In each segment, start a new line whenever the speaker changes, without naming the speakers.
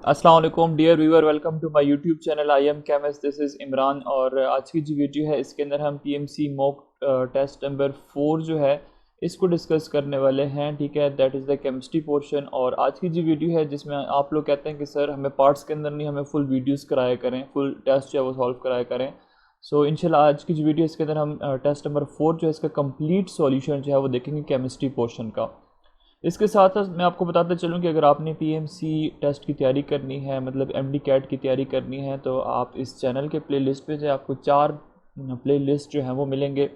अस्सलाम वालेकुम dear viewer, welcome to my YouTube channel I am chemist. This is Imran और आज की जो वीडियो है इसके अंदर हम पीएमसी मॉक टेस्ट नंबर 4 जो है इसको डिस्कस करने वाले हैं। ठीक है, that is the chemistry portion. और आज की जो वीडियो है जिसमें आप लोग कहते हैं कि सर हमें पार्ट्स के अंदर नहीं, हमें फुल वीडियोस कराया करें, फुल टेस्ट जो है वो सॉल्व कराया करें। सो इंशाल्लाह आज की जो वीडियो इसके अंदर हम टेस्ट नंबर 4 जो है इसका कंप्लीट सॉल्यूशन जो है वो देखेंगे केमिस्ट्री पोर्शन का। इसके साथ साथ मैं आपको बताता चलूँ कि अगर आपने पीएमसी टेस्ट की तैयारी करनी है, मतलब एमडी कैट की तैयारी करनी है, तो आप इस चैनल के प्लेलिस्ट पे जो आपको 4 प्लेलिस्ट जो हैं वो मिलेंगे।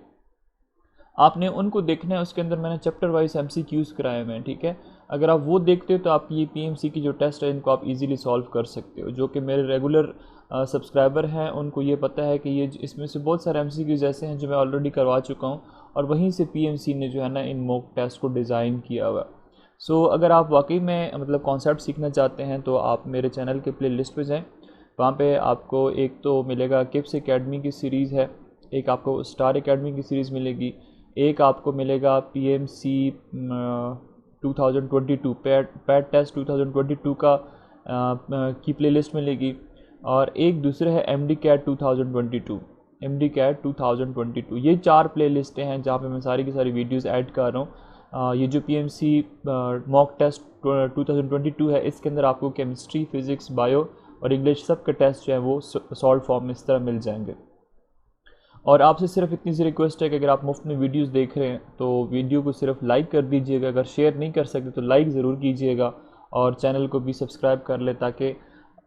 आपने उनको देखना है, उसके अंदर मैंने चैप्टर वाइज एमसीक्यूज़ कराए हुए हैं। ठीक है, अगर आप वो देखते हो तो आप ये पीएमसी की जो टेस्ट है इनको आप इजीली सॉल्व कर सकते हो। जो कि मेरे रेगुलर सब्सक्राइबर हैं उनको ये पता है कि ये इसमें से बहुत सारे एमसीक्यूज़ ऐसे हैं जो मैं ऑलरेडी करवा चुका हूँ और वहीं से पीएमसी ने जो है ना इन मॉक टेस्ट को डिज़ाइन किया हुआ है। सो अगर आप वाकई में मतलब कॉन्सेप्ट सीखना चाहते हैं तो आप मेरे चैनल के प्ले लिस्ट पर जाएँ। वहाँ पे आपको एक तो मिलेगा किप्स एकेडमी की सीरीज़ है, एक आपको स्टार एकेडमी की सीरीज़ मिलेगी, एक आपको मिलेगा पीएमसी 2022 पैट टेस्ट 2022 का की प्लेलिस्ट मिलेगी, और एक दूसरा है एमडी कैट 2022। ये 4 प्लेलिस्टें हैं जहाँ पे मैं सारी की सारी वीडियोस ऐड कर रहा हूँ। ये जो पीएमसी मॉक टेस्ट 2022 है इसके अंदर आपको केमिस्ट्री, फिज़िक्स, बायो और इंग्लिश सब के टेस्ट जो है वो सॉल्व फॉर्म में इस तरह मिल जाएंगे। और आपसे सिर्फ इतनी सी रिक्वेस्ट है कि अगर आप मुफ्त में वीडियोस देख रहे हैं तो वीडियो को सिर्फ लाइक कर दीजिएगा। अगर शेयर नहीं कर सकते तो लाइक ज़रूर कीजिएगा और चैनल को भी सब्सक्राइब कर ले, ताकि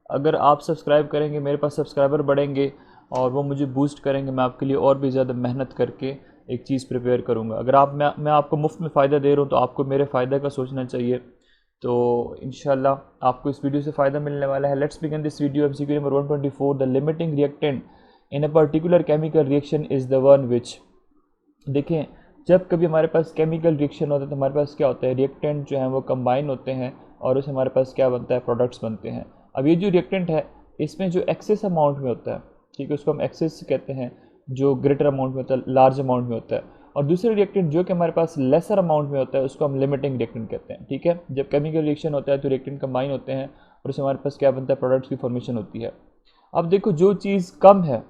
अगर आप सब्सक्राइब करेंगे मेरे पास सब्सक्राइबर बढ़ेंगे और वो मुझे बूस्ट करेंगे, मैं आपके लिए और भी ज़्यादा मेहनत करके एक चीज़ प्रिपेयर करूँगा। अगर मैं आपको मुफ्त में फ़ायदा दे रहा हूँ तो आपको मेरे फ़ायदे का सोचना चाहिए। तो इंशाल्लाह आपको इस वीडियो से फ़ायदा मिलने वाला है। Let's begin this video. MCQ number 124, the limiting reactant in a particular chemical reaction is the one which. देखें, जब कभी हमारे पास केमिकल रिएक्शन होता है तो हमारे पास क्या होता है, रिएक्टेंट जो हैं वो कंबाइन होते हैं और उससे हमारे पास क्या बनता है, प्रोडक्ट्स बनते हैं। अब ये जो रिएक्टेंट है इसमें जो एक्सेस अमाउंट में होता है, ठीक है, उसको हम एक्सेस कहते हैं, जो ग्रेटर अमाउंट में होता है, लार्ज अमाउंट में होता है। और दूसरे रिएक्टेंट जो कि हमारे पास लेसर अमाउंट में होता है उसको हम लिमिटिंग रिएक्टेंट कहते हैं। ठीक है, जब केमिकल रिएक्शन होता है तो रिएक्टेंट कंबाइन होते हैं और उससे हमारे पास क्या बनता है, प्रोडक्ट्स की फॉर्मेशन होती है। अब देखो, जो चीज़ कम है,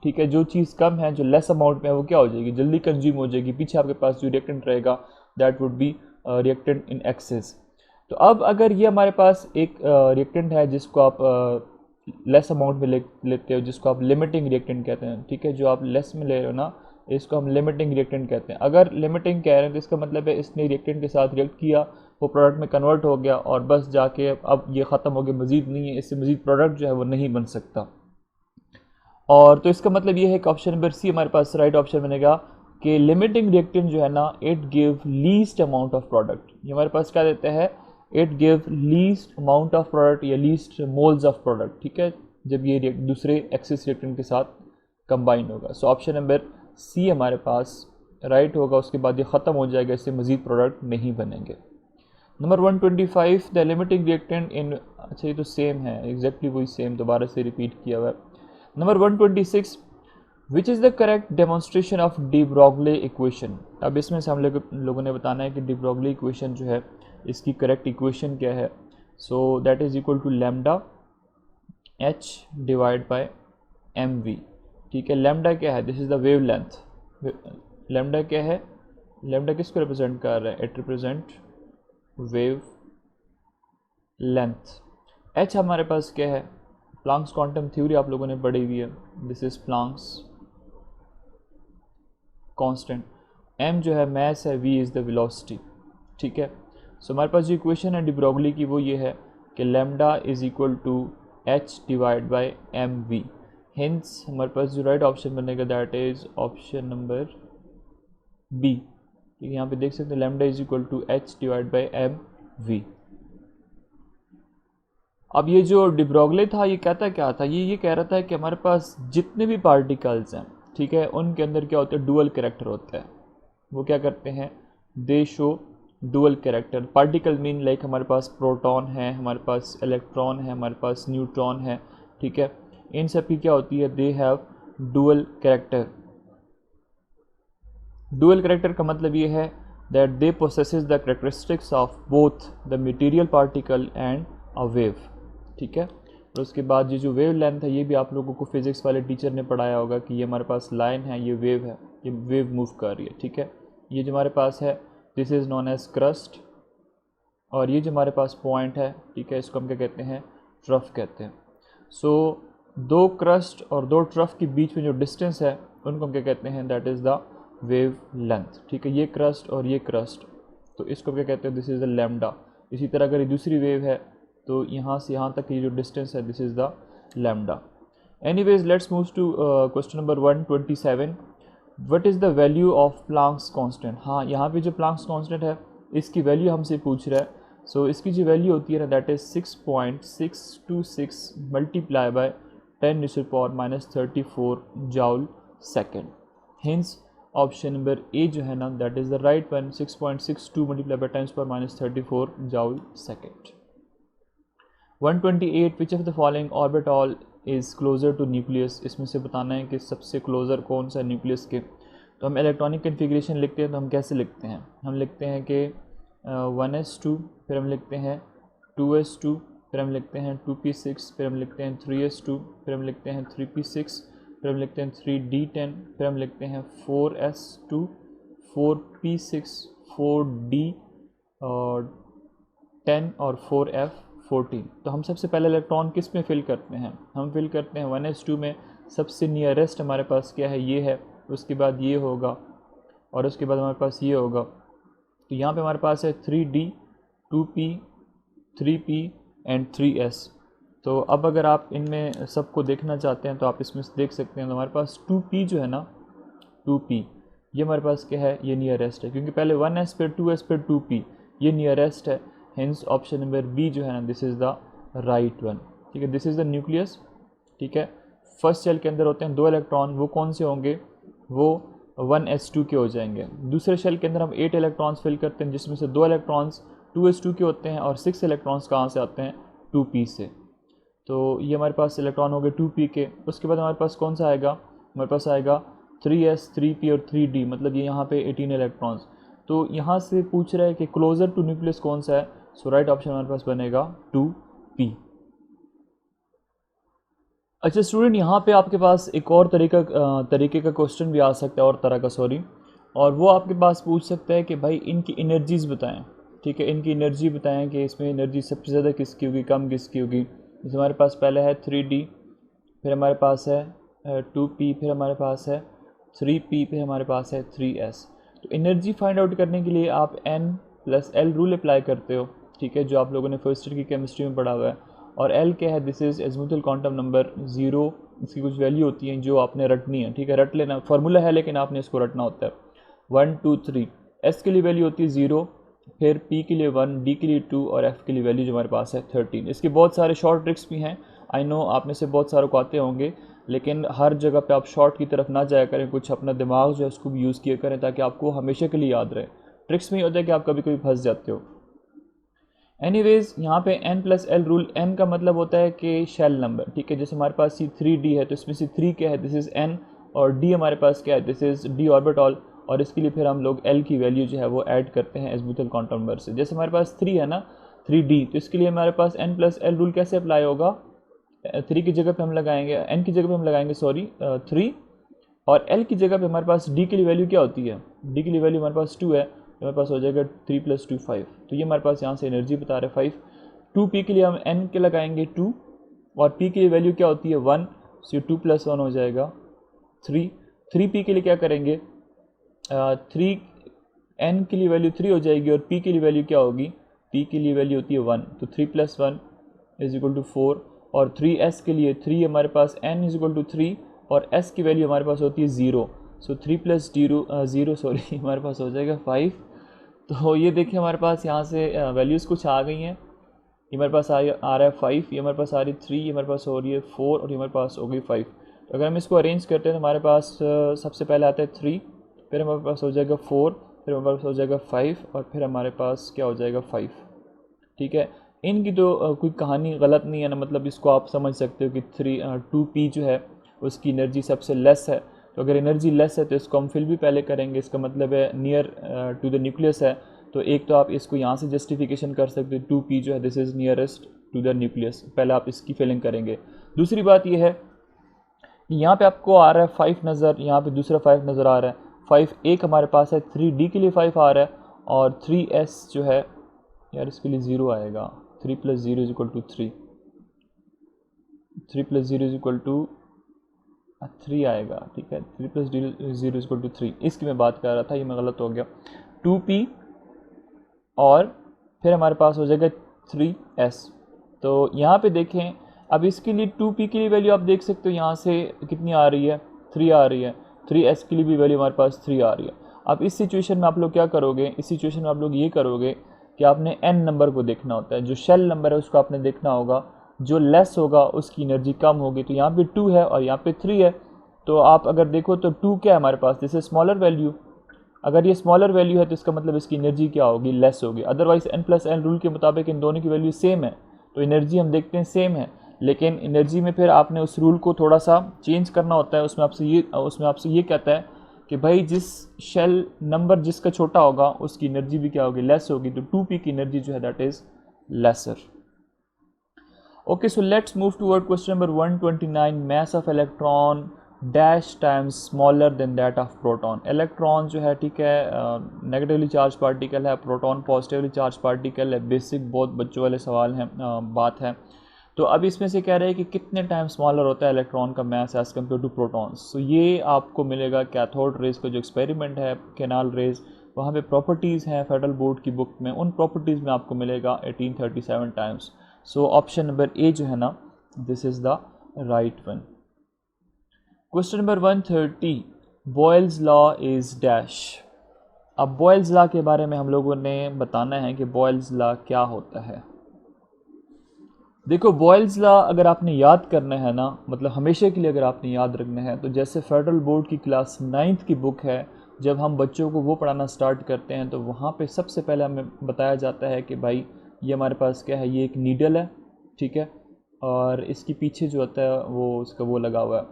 ठीक है, जो चीज़ कम है, जो लेस अमाउंट में है, वो क्या हो जाएगी, जल्दी कंज्यूम हो जाएगी। पीछे आपके पास जो रिएक्टेंट रहेगा that would B reactant in excess. तो अब अगर ये हमारे पास एक रिएक्टेंट है जिसको आप लेस अमाउंट में लेते हो, जिसको आप लिमिटिंग रिएक्टेंट कहते हैं। ठीक है, जो आप लेस में ले रहे हो ना, इसको हम लिमिटिंग रिएक्टेंट कहते हैं। अगर लिमिटिंग कह रहे हैं तो इसका मतलब है इसने रिएक्टेंट के साथ रिएक्ट किया, वो प्रोडक्ट में कन्वर्ट हो गया और बस जाके अब ये ख़त्म हो गया, मज़ीद नहीं है, इससे मज़ीद प्रोडक्ट जो है वो नहीं बन सकता। और तो इसका मतलब ये है कि ऑप्शन नंबर सी हमारे पास राइट ऑप्शन बनेगा कि लिमिटिंग रिएक्टेंट जो है ना, it give least amount of product. ये हमारे पास क्या देता है, it give least amount of product या लीस्ट मोल्स ऑफ प्रोडक्ट। ठीक है, जब ये दूसरे एक्सेस रिएक्टेंट के साथ कंबाइन होगा। सो ऑप्शन नंबर सी हमारे पास राइट होगा। उसके बाद ये ख़त्म हो जाएगा, इससे मज़ीद प्रोडक्ट नहीं बनेंगे। नंबर 125, द लिमिटिंग रिएक्टेंट इन, अच्छा ये तो सेम है, एग्जैक्टली वही सेम दोबारा से रिपीट किया हुआ है। Number 126, which is the correct demonstration of de Broglie equation. अब इसमें से हम लोगों ने बताना है कि डी ब्रॉगली इक्वेशन जो है इसकी करेक्ट इक्वेशन क्या है। So that is equal to lambda H divide by M V. ठीक है, लैम्डा क्या है, this is the wavelength. Lambda क्या है, लैम्डा किसको रिप्रेजेंट कर रहा है, it represent wavelength. H हमारे पास क्या है, प्लांक्स क्वांटम थ्योरी आप लोगों ने पढ़ी हुई है, this is Planck's constant. M जो है मैस है, वी इज़ द वेलोसिटी। ठीक है, सो हमारे पास जो इक्वेशन है डी ब्रॉगली की वो ये है कि lambda is equal to H divide by M V. Hence हमारे पास जो राइट ऑप्शन बनेगा that is option number B. ठीक है, यहाँ पे देख सकते हैं lambda is equal to H divide by M V. अब ये जो डी ब्रॉगली था ये कहता क्या था, ये कह रहा था कि हमारे पास जितने भी पार्टिकल्स हैं, ठीक है, उनके अंदर क्या होता है, डुअल कैरेक्टर होता है। वो क्या करते हैं, दे show dual character. Particle mean like हमारे पास प्रोटॉन है, हमारे पास इलेक्ट्रॉन है, हमारे पास न्यूट्रॉन है। ठीक है, इन सब की क्या होती है, they have dual character. Dual character का मतलब ये है that they possesses the characteristics of both the material particle and a wave. ठीक है। और उसके बाद ये जो वेव लेंथ है ये भी आप लोगों को फिज़िक्स वाले टीचर ने पढ़ाया होगा कि ये हमारे पास लाइन है, ये वेव है, ये वेव मूव कर रही है, ठीक है। ये जो हमारे पास है this is known as crest, और ये जो हमारे पास पॉइंट है, ठीक है, इसको हम क्या कहते हैं, ट्रफ कहते हैं। सो दो क्रस्ट और दो ट्रफ के बीच में जो डिस्टेंस है उनको हम क्या कहते हैं, that is the wave length, ठीक है। ये क्रस्ट और ये क्रस्ट, तो इसको क्या कहते हैं, दिस इज़ द लैम्डा। इसी तरह अगर ये दूसरी वेव है तो यहाँ से यहाँ तक की जो डिस्टेंस है this is the lambda. Anyways let's move to question number 127, what is the value of Planck's constant. हाँ, यहाँ पे जो प्लांक्स कांस्टेंट है इसकी वैल्यू हमसे पूछ रहा है। सो इसकी जो वैल्यू होती है ना, that is 6.626 multiply by 10⁻⁻34 joule second. Hence option number A जो है ना, that is the right one, 6.62 multiply by 10⁻⁻34 joule second. 128, which of the following orbital is closer to nucleus. इसमें से बताना है कि सबसे क्लोज़र कौन सा न्यूक्लियस के। तो हम इलेक्ट्रॉनिक कन्फिग्रेशन लिखते हैं तो हम कैसे लिखते हैं, हम लिखते हैं कि 1s2, फिर हम लिखते हैं 2s2, फिर हम लिखते हैं 2p6, फिर हम लिखते हैं 3s2, फिर हम लिखते हैं 3p6, फिर हम लिखते हैं 3d10, फिर हम लिखते हैं 4s2, 4p6, 4d और 10 और 4f14। तो हम सबसे पहले इलेक्ट्रॉन किस में फिल करते हैं, हम फिल करते हैं 1s2 में। सबसे नियरेस्ट हमारे पास क्या है, ये है, उसके बाद ये होगा और उसके बाद हमारे पास ये होगा। तो यहाँ पे हमारे पास है 3d, 2p, 3p and 3s। तो अब अगर आप इनमें सबको देखना चाहते हैं तो आप इसमें से देख सकते हैं। तो हमारे पास 2p जो है ना, 2p ये हमारे पास क्या है, ये नियरेस्ट है, क्योंकि पहले 1s फिर 2s फिर 2p, ये नियरेस्ट है। हेंस ऑप्शन नंबर बी जो है ना, this is the right one, ठीक है। दिस इज़ द न्यूक्लियस, ठीक है। फर्स्ट शेल के अंदर होते हैं 2 इलेक्ट्रॉन, वो कौन से होंगे, वो 1s2 के हो जाएंगे। दूसरे शेल के अंदर हम 8 इलेक्ट्रॉन्स फिल करते हैं, जिसमें से 2 इलेक्ट्रॉन्स 2s2 के होते हैं और 6 इलेक्ट्रॉन्स कहाँ से आते हैं, 2p से। तो ये हमारे पास इलेक्ट्रॉन हो गए 2p के। उसके बाद हमारे पास कौन सा आएगा, हमारे पास आएगा 3s, 3p और 3d, मतलब ये यहाँ पे 18 इलेक्ट्रॉन्स। तो यहाँ से पूछ रहा है कि क्लोजर टू न्यूक्लियस कौन सा है। सो राइट ऑप्शन हमारे पास बनेगा 2p। अच्छा स्टूडेंट, यहाँ पे आपके पास एक और तरीके का क्वेश्चन भी आ सकता है, और तरह का सॉरी, और वो आपके पास पूछ सकता है कि भाई इनकी एनर्जीज़ बताएं, ठीक है। इनकी एनर्जी बताएं कि इसमें एनर्जी सबसे ज़्यादा किसकी होगी, कम किसकी होगी। जैसे हमारे पास पहले है 3d, फिर हमारे पास है 2p, फिर हमारे पास है 3p, फिर हमारे पास है 3s। तो एनर्जी फाइंड आउट करने के लिए आप n+l रूल अप्लाई करते हो, ठीक है, जो आप लोगों ने फर्स्ट ईयर की केमिस्ट्री में पढ़ा हुआ है। और l क्या है, दिस इज़ एज़िमुथल क्वांटम नंबर 0। इसकी कुछ वैल्यू होती है जो आपने रटनी है, ठीक है, रट लेना, फार्मूला है लेकिन आपने इसको रटना होता है। 1 2 3, s के लिए वैल्यू होती है 0, फिर p के लिए 1, d के लिए 2 और f के लिए वैल्यू जो हमारे पास है 13। इसके बहुत सारे शॉर्ट ट्रिक्स भी हैं, आई नो आप में से बहुत सारों को आते होंगे, लेकिन हर जगह पे आप शॉर्ट की तरफ ना जाया करें, कुछ अपना दिमाग जो है उसको भी यूज़ किया करें ताकि आपको हमेशा के लिए याद रहे। ट्रिक्स में ये होता है कि आप कभी कभी फंस जाते हो। एनीवेज यहाँ पे n+l रूल, n का मतलब होता है कि शेल नंबर, ठीक है। जैसे हमारे पास सी 3d है तो इसमें से 3 क्या है, दिस इज़ n, और d हमारे पास क्या है, दिस इज़ d ऑर्बिटल, और इसके लिए फिर हम लोग l की वैल्यू जो है वो ऐड करते हैं एज़िमुथल क्वांटम नंबर से। जैसे हमारे पास 3 है ना, 3d, तो इसके लिए हमारे पास n+l रूल कैसे अप्लाई होगा, 3 की जगह पे हम लगाएंगे, n की जगह पे हम लगाएंगे 3, और l की जगह पे हमारे पास d के लिए वैल्यू क्या होती है, d के लिए वैल्यू हमारे पास 2 है, तो हमारे पास हो जाएगा 3 + 2 5। तो ये हमारे पास यहाँ से एनर्जी बता रहे हैं 5। 2p के लिए हम n के लगाएंगे 2, और p के लिए वैल्यू क्या होती है 1, सो 2 + 1 हो जाएगा 3। 3p के लिए क्या करेंगे, 3 n के लिए वैल्यू 3 हो जाएगी, और p के लिए वैल्यू क्या होगी, p के लिए वैल्यू होती है 1, तो 3 + 1 = 4। और 3s के लिए 3 हमारे पास n = 3, और s की वैल्यू हमारे पास होती है 0, सो 3 + 0 सॉरी हमारे पास हो जाएगा 5। तो ये देखिए हमारे पास यहाँ से वैल्यूज़ कुछ आ गई हैं। ये हमारे पास आ रहा है 5, ये हमारे पास आ रही है 3, ये हमारे पास हो रही है 4, और ये हमारे पास हो गई 5। तो अगर हम इसको अरेंज करते हैं तो हमारे पास सबसे पहले आता है 3, फिर हमारे पास हो जाएगा 4, फिर हमारे पास हो जाएगा 5, और फिर हमारे पास क्या हो जाएगा 5, ठीक है। इनकी तो कोई कहानी गलत नहीं है ना, मतलब इसको आप समझ सकते हो कि 2p जो है उसकी एनर्जी सबसे लेस है। तो अगर एनर्जी लेस है तो इसको हम फिल भी पहले करेंगे, इसका मतलब है नियर टू द न्यूक्लियस है। तो एक तो आप इसको यहाँ से जस्टिफिकेशन कर सकते हो, 2p जो है this is nearest to the nucleus. पहले आप इसकी फिलिंग करेंगे। दूसरी बात ये है कि यहाँ पे आपको आ रहा है 5 नज़र, यहाँ पे दूसरा 5 नज़र आ रहा है। 5 एक हमारे पास है, 3D के लिए 5 आ रहा है, और 3S जो है यार इसके लिए 0 आएगा। 3 + 0 = 3, 3 + 0 = 3 आएगा, ठीक है। 3 + 0 = 3, इसकी मैं बात कर रहा था, ये मैं गलत हो गया। 2P और फिर हमारे पास हो जाएगा 3S। तो यहाँ पे देखें, अब इसके लिए 2P के लिए वैल्यू आप देख सकते हो यहाँ से कितनी आ रही है, 3 आ रही है। 3S के लिए भी वैल्यू हमारे पास 3 आ रही है। अब इस सिचुएशन में आप लोग क्या करोगे, इस सिचुएशन में आप लोग ये करोगे कि आपने n नंबर को देखना होता है। जो शेल नंबर है उसको आपने देखना होगा, जो लेस होगा उसकी एनर्जी कम होगी। तो यहाँ पे 2 है और यहाँ पे 3 है, तो आप अगर देखो तो 2 क्या है हमारे पास, दिस इज स्मॉलर वैल्यू। अगर ये स्मॉलर वैल्यू है तो इसका मतलब इसकी एनर्जी क्या होगी, लेस होगी। अदरवाइज n+n रूल के मुताबिक इन दोनों की वैल्यू सेम है, तो एनर्जी हम देखते हैं सेम है। लेकिन एनर्जी में फिर आपने उस रूल को थोड़ा सा चेंज करना होता है। उसमें आपसे ये कहता है कि भाई जिस शेल नंबर जिसका छोटा होगा उसकी एनर्जी भी क्या होगी, लेस होगी। तो 2P की एनर्जी जो है that is lesser. Okay, so let's move toward question number 129। Mass of electron dash times smaller than that of proton. Electron जो है, ठीक है, नेगेटिवली चार्ज पार्टिकल है, प्रोटॉन पॉजिटिवली चार्ज पार्टिकल है। बेसिक बहुत बच्चों वाले सवाल हैं, बात है। तो अब इसमें से कह रहे हैं कि कितने टाइम स्मॉलर होता है इलेक्ट्रॉन का mass as compare to protons. तो ये आपको मिलेगा कैथोड रेज का जो एक्सपेरिमेंट है, कैनाल रेज, वहाँ पे प्रॉपर्टीज़ हैं फेडरल बोर्ड की बुक में, उन प्रॉपर्टीज़ में आपको मिलेगा 1837 times. So option number A जो है ना, this is the right one. Question number 130, Boyle's law is dash. अब बॉयल्स लॉ के बारे में हम लोगों ने बताना है कि बॉयल्स लॉ क्या होता है। देखो, बॉयल्स लॉ अगर आपने याद करना है ना, मतलब हमेशा के लिए अगर आपने याद रखना है, तो जैसे फेडरल बोर्ड की क्लास 9th की बुक है, जब हम बच्चों को वो पढ़ाना स्टार्ट करते हैं तो वहाँ पे सबसे पहले हमें बताया जाता है कि भाई ये हमारे पास क्या है, ये एक नीडल है, ठीक है, और इसके पीछे जो होता है वो उसका वो लगा हुआ है।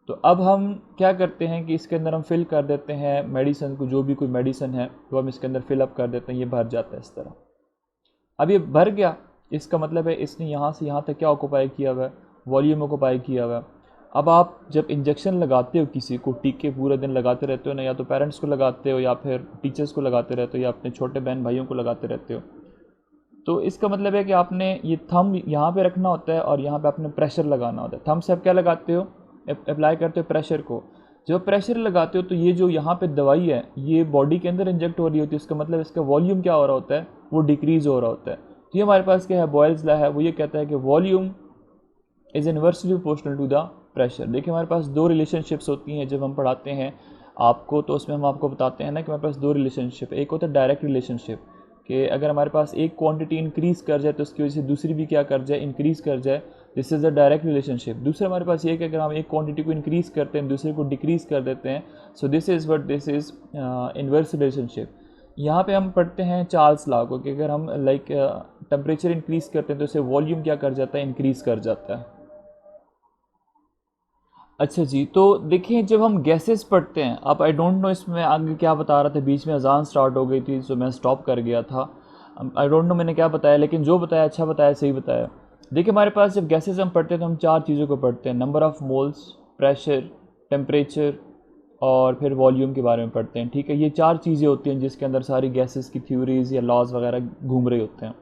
तो अब हम क्या करते हैं कि इसके अंदर हम फिल कर देते हैं मेडिसिन को, जो भी कोई मेडिसिन है तो हम इसके अंदर फिलअप कर देते हैं, ये भर जाता है इस तरह। अब ये भर गया, इसका मतलब है इसने यहाँ से यहाँ तक क्या ऑक्यूपाई किया हुआ है, वॉल्यूम ऑक्यूपाई किया हुआ है। अब आप जब इंजेक्शन लगाते हो किसी को, टीके पूरे दिन लगाते रहते हो ना, या तो पेरेंट्स को लगाते हो या फिर टीचर्स को लगाते रहते हो या अपने छोटे बहन भाइयों को लगाते रहते हो, तो इसका मतलब है कि आपने ये थंब यहाँ पे रखना होता है और यहाँ पे आपने प्रेशर लगाना होता है। थंब से आप क्या लगाते हो, अप्लाई करते हो प्रेशर को। जब प्रेशर लगाते हो तो ये जो यहाँ पे दवाई है ये बॉडी के अंदर इंजेक्ट हो रही होती है, इसका मतलब इसका वॉल्यूम क्या हो रहा होता है, वो डिक्रीज़ हो रहा होता है। तो ये हमारे पास क्या है, बॉयल्स लॉ है, वो ये कहता है कि volume is inversely proportional to the pressure. देखिए हमारे पास दो रिलेशनशिप्स होती हैं जब हम पढ़ाते हैं आपको, तो उसमें हम आपको बताते हैं ना कि हमारे पास दो रिलेशनशिप, एक होता है डायरेक्ट रिलेशनशिप, कि अगर हमारे पास एक क्वांटिटी इंक्रीज़ कर जाए तो उसकी वजह से दूसरी भी क्या कर जाए, इंक्रीज़ कर जाए, this is the direct relationship. दूसरा हमारे पास ये है कि अगर हम एक क्वांटिटी को इंक्रीज़ करते हैं दूसरे को डिक्रीज़ कर देते हैं, so this is what this is inverse relationship. यहाँ पे हम पढ़ते हैं चार्ल्स लॉ को कि अगर हम टेम्परेचर इंक्रीज़ करते हैं तो उससे वॉल्यूम क्या कर जाता है, इंक्रीज़ कर जाता है। अच्छा जी, तो देखिए जब हम गैसेस पढ़ते हैं, अब आई डोंट नो इसमें आगे क्या बता रहा था, बीच में अजान स्टार्ट हो गई थी तो मैं स्टॉप कर गया था। आई डोंट नो मैंने क्या बताया, लेकिन जो बताया अच्छा बताया, सही बताया। देखिए हमारे पास जब गैसेस हम पढ़ते हैं तो हम चार चीज़ों को पढ़ते हैं, number of moles, pressure, temperature और फिर वॉल्यूम के बारे में पढ़ते हैं, ठीक है। ये चार चीज़ें होती हैं जिसके अंदर सारी गैसेस की थ्योरीज़ या लॉज वगैरह घूम रहे होते हैं।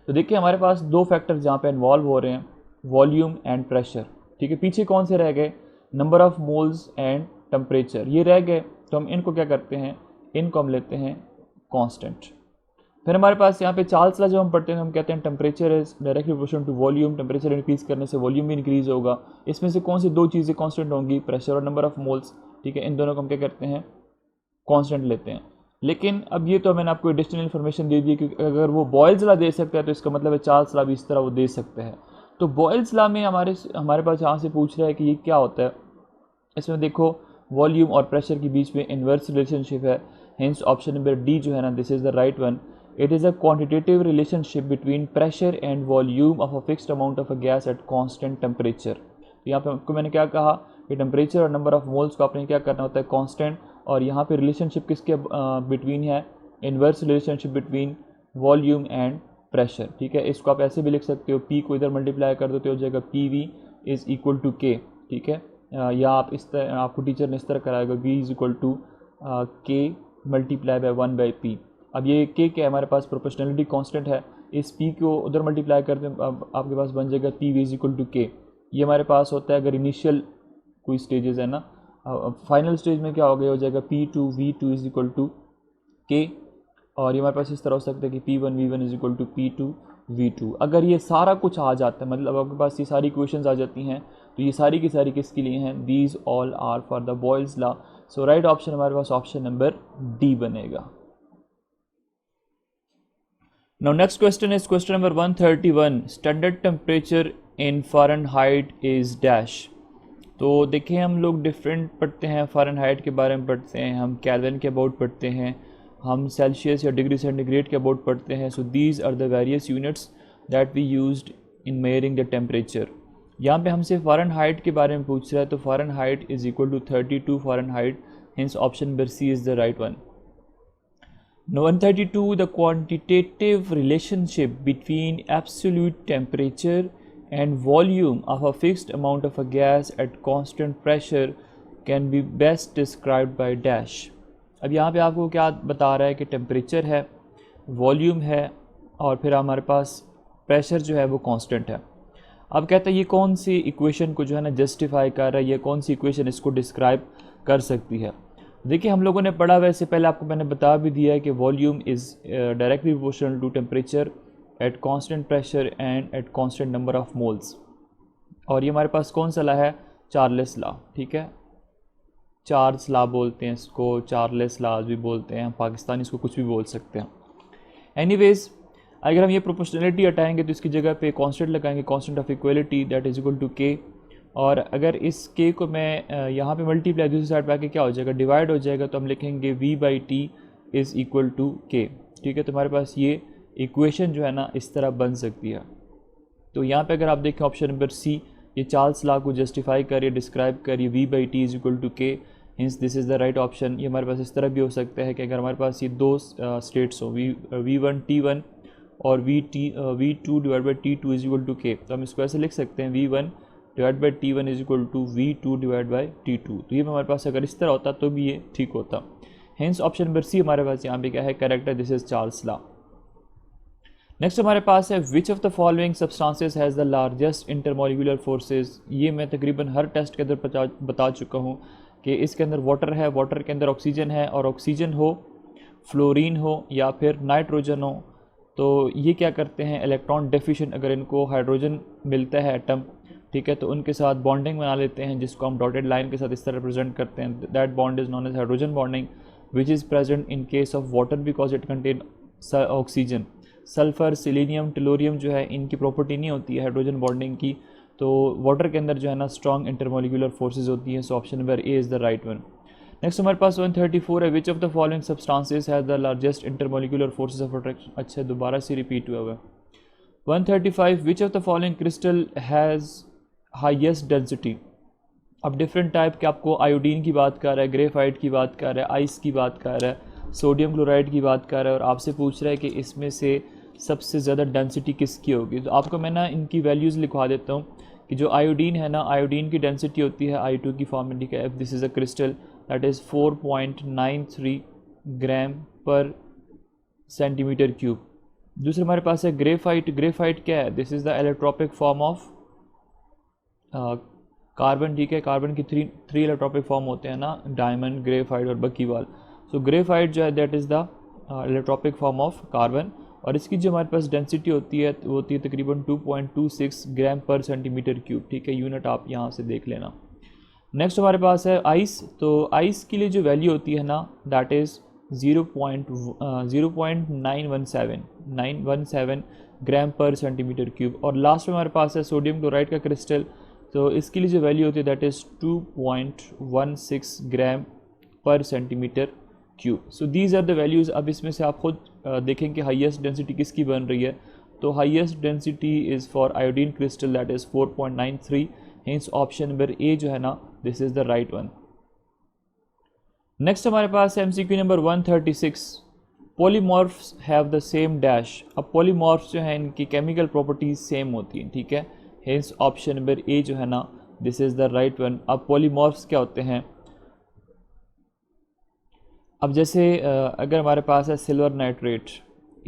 तो देखिए हमारे पास दो फैक्टर्स जहाँ पे इन्वॉल्व हो रहे हैं, वॉल्यूम एंड प्रेशर, ठीक है। पीछे कौन से रह गए, number of moles and temperature, ये रह गए। तो हम इनको क्या करते हैं, इनको हम लेते हैं कांस्टेंट। फिर हमारे पास यहाँ पे चार्ल्स लॉ जब हम पढ़ते हैं हम कहते हैं temperature is directly proportional to volume, temperature increase करने से वॉल्यूम भी इंक्रीज़ होगा। इसमें से कौन सी दो चीज़ें कांस्टेंट होंगी, प्रेशर और नंबर ऑफ़ मोल्स, ठीक है। इन दोनों को हम क्या करते हैं, कांस्टेंट लेते हैं। लेकिन अब ये तो मैंने आपको एडिशनल इन्फॉर्मेशन दे दी कि अगर वो बॉयल्स लॉ दे सकता है तो इसका मतलब है चार्ल्स लॉ भी इस तरह वो दे सकते हैं। तो बॉयल्स लॉ में हमारे पास यहाँ से पूछ रहा है कि ये क्या होता है। इसमें देखो वॉल्यूम और प्रेशर के बीच में इन्वर्स रिलेशनशिप है, हेंस ऑप्शन नंबर डी जो है ना, this is the right one. It is a quantitative relationship between pressure and volume of a fixed amount of a gas at constant temperature. तो यहाँ पे आपको मैंने क्या कहा कि टेम्परेचर और नंबर ऑफ मोल्स को आपने क्या करना होता है, कांस्टेंट, और यहाँ पे रिलेशनशिप किसके बिटवीन है, inverse relationship between volume and pressure, ठीक है। इसको आप ऐसे भी लिख सकते हो, P को इधर मल्टीप्लाई कर दो तो हो जाएगा PV is equal to K, ठीक है। या आप इस तरह, आपको टीचर ने इस तरह कराएगा V is equal to K multiply by 1/P। अब ये K क्या है, हमारे पास प्रोपोर्शनलिटी कांस्टेंट है, इस P को उधर मल्टीप्लाई करते हैं, अब आपके पास बन जाएगा PV is equal to K। ये हमारे पास होता है अगर इनिशियल कोई स्टेजेस है ना। फाइनल स्टेज में क्या हो गया, हो जाएगा P2V2 is equal to K, और ये हमारे पास इस तरह हो सकता है कि P1V1 is equal to P2V2। अगर ये सारा कुछ आ जाता है, मतलब आपके पास ये सारी इक्वेशंस आ जाती हैं, तो ये सारी की सारी किसके लिए हैं, these all are for the Boyle's law. So right option हमारे पास ऑप्शन नंबर डी बनेगा। Now next question is question number 131, standard temperature in Fahrenheit is dash. तो देखिए हम लोग डिफरेंट पढ़ते हैं, फ़ारेनहाइट के बारे में पढ़ते हैं, हम केल्विन के अबाउट पढ़ते हैं, हम सेल्सियस या डिग्री सेंटीग्रेड के अबाउट पढ़ते हैं। So these are the various units that we used in measuring the temperature. यहाँ पे हमसे फ़ारेनहाइट के बारे में पूछ रहा है, तो Fahrenheit is equal to 32 Fahrenheit, hence option number C is the right one. Now 132, the quantitative relationship between absolute temperature and volume of a fixed amount of a gas at constant pressure can be best described by dash। अब यहाँ पे आपको क्या बता रहा है कि temperature है, वॉल्यूम है, और फिर हमारे पास प्रेशर जो है वो कांस्टेंट है। अब कहता है ये कौन सी इक्वेशन को जो है ना जस्टिफाई कर रहा है, ये कौन सी इक्वेशन इसको डिस्क्राइब कर सकती है। देखिए हम लोगों ने पढ़ा, वैसे पहले आपको मैंने बता भी दिया है कि volume is directly proportional to temperature at constant pressure and at constant number of moles. और ये हमारे पास कौन सा लॉ है, चार्ल्स लॉ, ठीक है। चार्ल्स लॉ बोलते हैं इसको, चार्ल्स लॉ भी बोलते हैं, पाकिस्तानी इसको कुछ भी बोल सकते हैं। एनीवेज, अगर हम ये प्रोपोर्शनलिटी हटाएंगे तो इसकी जगह पे कांस्टेंट लगाएंगे, constant of equality that is equal to K। और अगर इस K को मैं यहाँ पे मल्टीप्लाई दूसरी साइड पे आके क्या हो जाएगा, डिवाइड हो जाएगा, तो हम लिखेंगे V/T is equal to K, ठीक है। तो हमारे पास ये इक्वेशन जो है ना इस तरह बन सकती है। तो यहाँ पे अगर आप देखें ऑप्शन नंबर सी, ये चार्ल्स लॉ को जस्टिफाई करिए, डिस्क्राइब करिए, V/T is equal to K, hence this is the right option. ये हमारे पास इस तरह भी हो सकता है कि अगर हमारे पास ये दो स्टेट्स हो, V1 T1 और V2 divide by T2 is equal to K, तो हम इसको ऐसे लिख सकते हैं V1 divide by T1 is equal to V2 divide by T2। तो ये हमारे पास अगर इस तरह होता तो भी ये ठीक होता। हेंस ऑप्शन नंबर सी हमारे पास यहाँ पे क्या है, करेक्ट है, this is Charles law. Next हमारे पास है विच of the following substances has the largest intermolecular forces. ये मैं तकरीबन हर टेस्ट के अंदर बता चुका हूँ कि इसके अंदर वाटर है, वाटर के अंदर ऑक्सीजन है, और ऑक्सीजन हो, फ्लोरीन हो या फिर नाइट्रोजन हो, तो ये क्या करते हैं, इलेक्ट्रॉन डेफिशिएंट, अगर इनको हाइड्रोजन मिलता है एटम, ठीक है, तो उनके साथ बॉन्डिंग बना लेते हैं, जिसको हम डॉटेड लाइन के साथ इस तरह रिप्रेजेंट करते हैं। That bond is known as hydrogen bonding which is present in case of water because it contain oxygen. Sulphur, selenium, tellurium जो है इनकी प्रॉपर्टी नहीं होती है हाइड्रोजन बॉन्डिंग की, तो वाटर के अंदर जो है ना स्ट्रॉन्ग इंटरमोलिकुलर फोर्सेज होती हैं। सो option number A is the right one. Next हमारे पास 134 है, विच of the following substances has the largest intermolecular forces of attraction. अच्छा, दोबारा से रिपीट हुआ है। 135, विच of the following crystal has highest density. अब डिफरेंट टाइप के आपको आयोडीन की बात कर रहा है, ग्रेफाइट की बात कर रहा है, आइस की बात कर रहा है, सोडियम क्लोराइड की बात कर रहा है, और आपसे पूछ रहा है कि इसमें से सबसे ज़्यादा डेंसिटी किसकी होगी। तो आपको मैं ना इनकी वैल्यूज़ लिखवा देता हूँ कि जो आयोडीन है ना, आयोडीन की डेंसिटी होती है I2 की फॉर्म में, ठीक है। This is a crystal that is 4.93 gram per centimetre cube. दूसरा हमारे पास है ग्रेफाइट। ग्रेफाइट क्या है, this is the allotropic form of carbon, ठीक है। कार्बन की थ्री इलेक्ट्रोपिक फॉर्म होते हैं ना, डायमंड, ग्रेफाइट और बकीवाल। सो ग्रेफाइट जो है that is the allotropic form of carbon, और इसकी जो हमारे पास डेंसिटी होती है वो होती है तकरीबन 2.26 ग्राम पर सेंटीमीटर क्यूब, ठीक है। यूनिट आप यहाँ से देख लेना। नेक्स्ट हमारे पास है आइस। तो आइस के लिए जो वैल्यू होती है ना that is 0.917 gram per centimetre cube. और लास्ट में हमारे पास है सोडियम क्लोराइड का क्रिस्टल, तो इसके लिए जो वैल्यू होती है that is 2.16 gram per centimetre cube. So these are the values. अब इसमें से आप खुद देखें कि हाईएस्ट डेंसिटी किसकी बन रही है, तो highest density is for iodine crystal that is 4.93, hints option number A जो है ना this is the right one. Next हमारे पास है MCQ number 136, polymorphs have the same dash. अब पॉलीमॉर्फ्स जो हैं इनकी केमिकल प्रॉपर्टीज सेम होती हैं, ठीक है। हेंस ऑप्शन नंबर ए जो है ना, this is the right one. अब पॉलीमॉर्फ्स क्या होते हैं? अब जैसे अगर हमारे पास है silver nitrate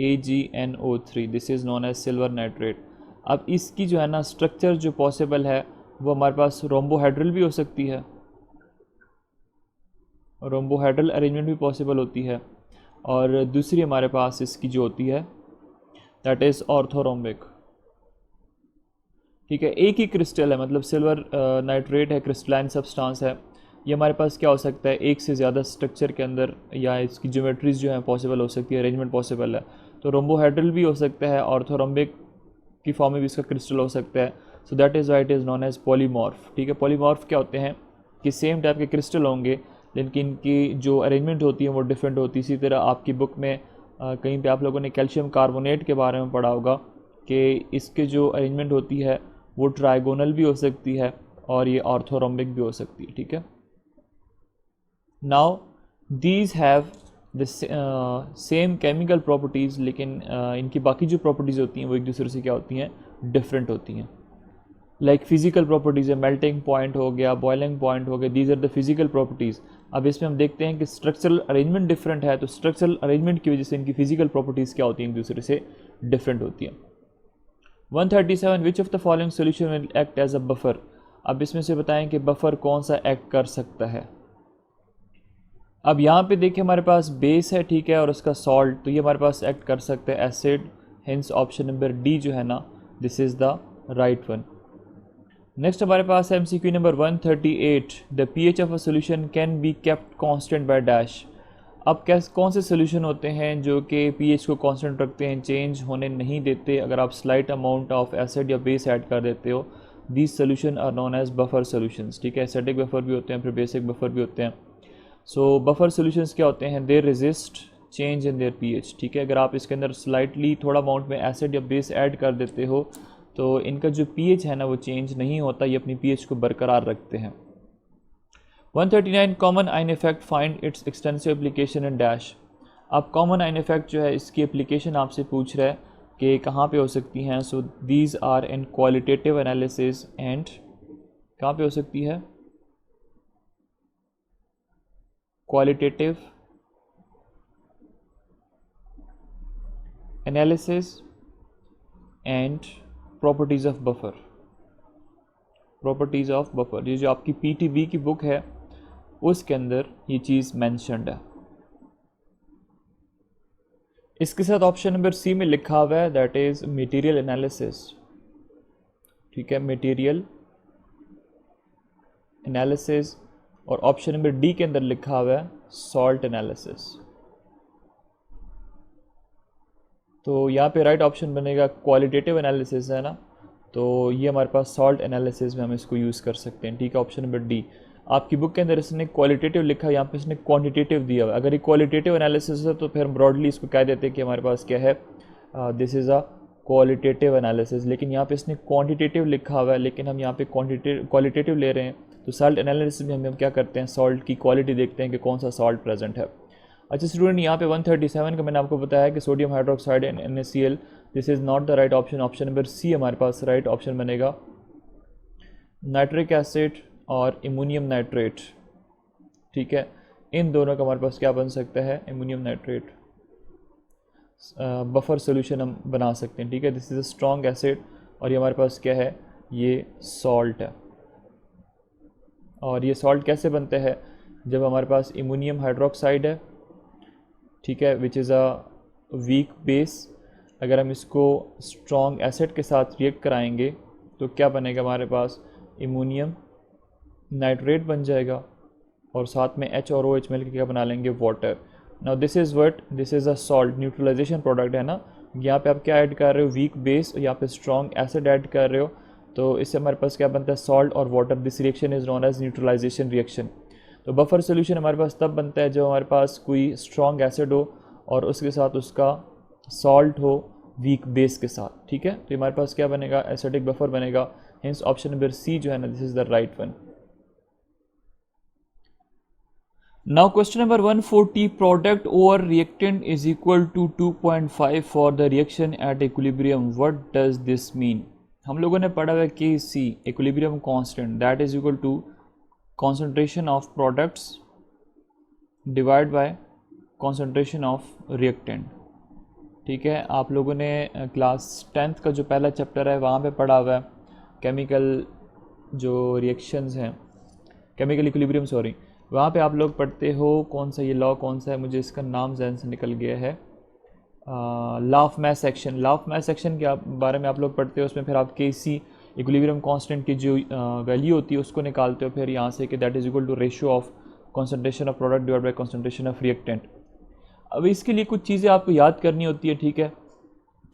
AgNO3, this is known as silver nitrate. अब इसकी जो है ना स्ट्रक्चर जो पॉसिबल है वो हमारे पास रोम्बोहेड्रल भी हो सकती है, रोम्बोहेड्रल अरेंजमेंट भी पॉसिबल होती है, और दूसरी हमारे पास इसकी जो होती है दैट इज़ ऑर्थोरोम्बिक, ठीक है। एक ही क्रिस्टल है, मतलब सिल्वर नाइट्रेट है, क्रिस्टलाइन सब्सटेंस है। ये हमारे पास क्या हो सकता है, एक से ज़्यादा स्ट्रक्चर के अंदर या इसकी ज्योमेट्रीज जो है पॉसिबल हो सकती है, अरेंजमेंट पॉसिबल है। तो रोम्बोहेड्रल भी हो सकता है, ऑर्थोरोम्बिक की फॉर्म में भी इसका क्रिस्टल हो सकता है। So that is why it is known as polymorph, ठीक है। पॉलीमॉर्फ क्या होते हैं कि सेम टाइप के क्रिस्टल होंगे लेकिन इनकी जो अरेंजमेंट होती है वो डिफरेंट होती है। इसी तरह आपकी बुक में कहीं पे आप लोगों ने कैल्शियम कार्बोनेट के बारे में पढ़ा होगा कि इसके जो अरेंजमेंट होती है वो ट्राइगोनल भी हो सकती है और ये ऑर्थोरोम्बिक भी हो सकती है, ठीक है। Now these have the same chemical properties, लेकिन इनकी बाकी जो प्रॉपर्टीज़ होती हैं वो एक दूसरे से क्या होती हैं, डिफरेंट होती हैं। लाइक फिजिकल प्रॉपर्टीज़ है, मेल्टिंग पॉइंट हो गया, बॉइलिंग पॉइंट हो गया, these are the physical properties. अब इसमें हम देखते हैं कि स्ट्रक्चरल अरेंजमेंट डिफरेंट है, तो स्ट्रक्चरल अरेंजमेंट की वजह से इनकी फिजिकल प्रॉपर्टीज़ क्या होती हैं, एक दूसरे से डिफरेंट होती हैं। 137 which of the following solution will act as a buffer. अब इसमें से बताएं कि बफर कौन सा एक्ट कर सकता है। अब यहाँ पे देखिए हमारे पास बेस है, ठीक है, और उसका सॉल्ट, तो ये हमारे पास एक्ट कर सकते हैं acid. Hence option number D जो है ना, this is the right one. Next हमारे पास है MCQ number 138, the pH of a solution can be kept constant by dash. अब कौन से सोल्यूशन होते हैं जो कि pH को कांस्टेंट रखते हैं, चेंज होने नहीं देते अगर आप स्लाइट अमाउंट ऑफ एसिड या बेस ऐड कर देते हो। These solution are known as buffer solutions, ठीक है। एसिडिक बफर भी होते हैं, फिर बेसिक बफर भी होते हैं। सो बफर सोल्यूशंस क्या होते हैं, दे resist change in their pH, ठीक है। अगर आप इसके अंदर स्लाइटली थोड़ा अमाउंट में एसिड या बेस ऐड कर देते हो तो इनका जो pH है ना वो चेंज नहीं होता, ये अपनी pH को बरकरार रखते हैं। 139 कॉमन आइन effect find its extensive application in dash. अब कॉमन आइन इफेक्ट जो है इसकी एप्लीकेशन आपसे पूछ रहा है कि कहाँ पे हो सकती हैं। So these are in qualitative analysis and, कहाँ पे हो सकती है, qualitative analysis and properties of buffer. Properties of buffer, ये जो आपकी PTB की बुक है उसके अंदर ये चीज़ मैंशनड है। इसके साथ ऑप्शन नंबर सी में लिखा हुआ है दैट इज़ मटेरियल एनालिसिस, ठीक है, मटेरियल एनालिसिस, और ऑप्शन नंबर डी के अंदर लिखा हुआ है सॉल्ट एनालिसिस। तो यहाँ पे राइट ऑप्शन बनेगा क्वालिटेटिव एनालिसिस, है ना, तो ये हमारे पास सॉल्ट एनालिसिस में हम इसको यूज़ कर सकते हैं, ठीक है। ऑप्शन नंबर डी, आपकी बुक के अंदर इसने क्वालिटेटिव लिखा है, यहाँ पे इसने क्वांटिटेटिव दिया हुआ है। अगर ये क्वालिटेटिव एनालिसिस है तो फिर हम ब्रॉडली इसको कह देते हैं कि हमारे पास क्या है, this is a qualitative analysis. लेकिन यहाँ पे इसने क्वांटिटेटिव लिखा हुआ है, लेकिन हम यहाँ पे क्वालिटेटिव ले रहे हैं। तो सॉल्ट एनालिसिस में हम क्या करते हैं, सॉल्ट की क्वालिटी देखते हैं कि कौन सा सॉल्ट प्रेजेंट है। अच्छा स्टूडेंट, यहाँ पे 137 का मैंने आपको बताया कि sodium hydroxide and NaCl, this is not the right option. Option number C हमारे पास राइट ऑप्शन बनेगा, नाइट्रिक एसिड और अमोनियम नाइट्रेट, ठीक है। इन दोनों का हमारे पास क्या बन सकता है, अमोनियम नाइट्रेट बफर सोल्यूशन हम बना सकते हैं, ठीक है। This is a strong acid और ये हमारे पास क्या है, ये सॉल्ट है। और ये सॉल्ट कैसे बनते हैं, जब हमारे पास अमोनियम हाइड्रोक्साइड है, ठीक है, which is a weak base, अगर हम इसको स्ट्रॉन्ग एसिड के साथ रिएक्ट कराएंगे तो क्या बनेगा, हमारे पास अमोनियम नाइट्रेट बन जाएगा और साथ में H और OH मिलकर क्या बना लेंगे, water. Now this is what, this is a salt, neutralisation product है ना। यहाँ पे आप क्या ऐड कर रहे हो, वीक बेस, यहाँ पे स्ट्रॉन्ग एसिड ऐड कर रहे हो, तो इससे हमारे पास क्या बनता है, सॉल्ट और water. This reaction is known as neutralisation reaction. तो बफर सोल्यूशन हमारे पास तब बनता है जब हमारे पास कोई स्ट्रॉन्ग एसिड हो और उसके साथ उसका सॉल्ट हो वीक बेस के साथ, ठीक है। तो हमारे पास क्या बनेगा, एसिडिक बफर बनेगा। हेंस ऑप्शन नंबर सी जो है ना, this is the right one. Now question number 140, product over reactant is equal to 2.5 for the reaction at equilibrium. What does this mean? हम लोगों ने पढ़ा है Kc equilibrium constant that is equal to concentration of products divided by concentration of reactant. ठीक है, आप लोगों ने क्लास 10th का जो पहला चैप्टर है वहाँ पे पढ़ा हुआ है केमिकल जो रिएक्शंस हैं, केमिकल इक्विलिब्रियम सॉरी, वहाँ पे आप लोग पढ़ते हो कौन सा ये लॉ कौन सा है, मुझे इसका नाम जहन से निकल गया है, law of mass action. Law of mass action के बारे में आप लोग पढ़ते हो, उसमें फिर आप Kc इक्विलिब्रियम कांस्टेंट की जो वैल्यू होती है उसको निकालते हो फिर यहाँ से कि that is equal to ratio of concentration of product divide by concentration of reactant. अब इसके लिए कुछ चीज़ें आपको याद करनी होती है, ठीक है।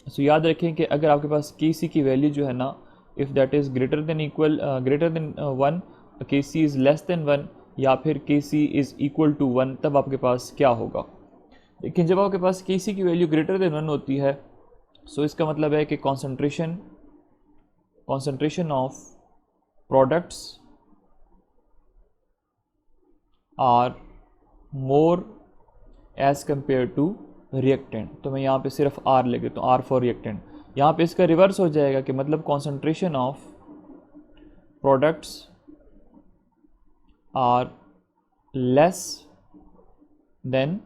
सो याद रखें कि अगर आपके पास Kc की वैल्यू जो है ना, if that is greater than 1, Kc is less than 1 या फिर Kc इज़ इक्वल टू 1, तब आपके पास क्या होगा। लेकिन जब आपके पास Kc की वैल्यू ग्रेटर देन 1 होती है, सो इसका मतलब है कि concentration of products are more as compare to reactant. तो मैं यहाँ पे सिर्फ R ले लेता हूँ, R फॉर रिएक्टेंट। यहाँ पे इसका रिवर्स हो जाएगा कि मतलब concentration of products are less than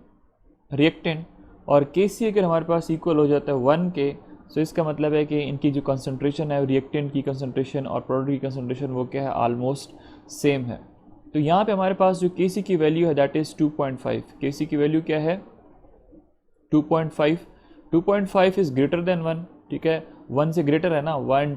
reactant, और Kc अगर हमारे पास इक्वल हो जाता है 1 के, तो इसका मतलब है कि इनकी जो कंसंट्रेशन है, रिएक्टेंट की कंसंट्रेशन और प्रोडक्ट की कंसंट्रेशन, वो क्या है, ऑलमोस्ट सेम है। तो यहाँ पे हमारे पास जो Kc की वैल्यू है दैट इज़ 2.5। Kc की वैल्यू क्या है, 2.5। 2.5 इज़ ग्रेटर देन 1, ठीक है, 1 से ग्रेटर है ना, 1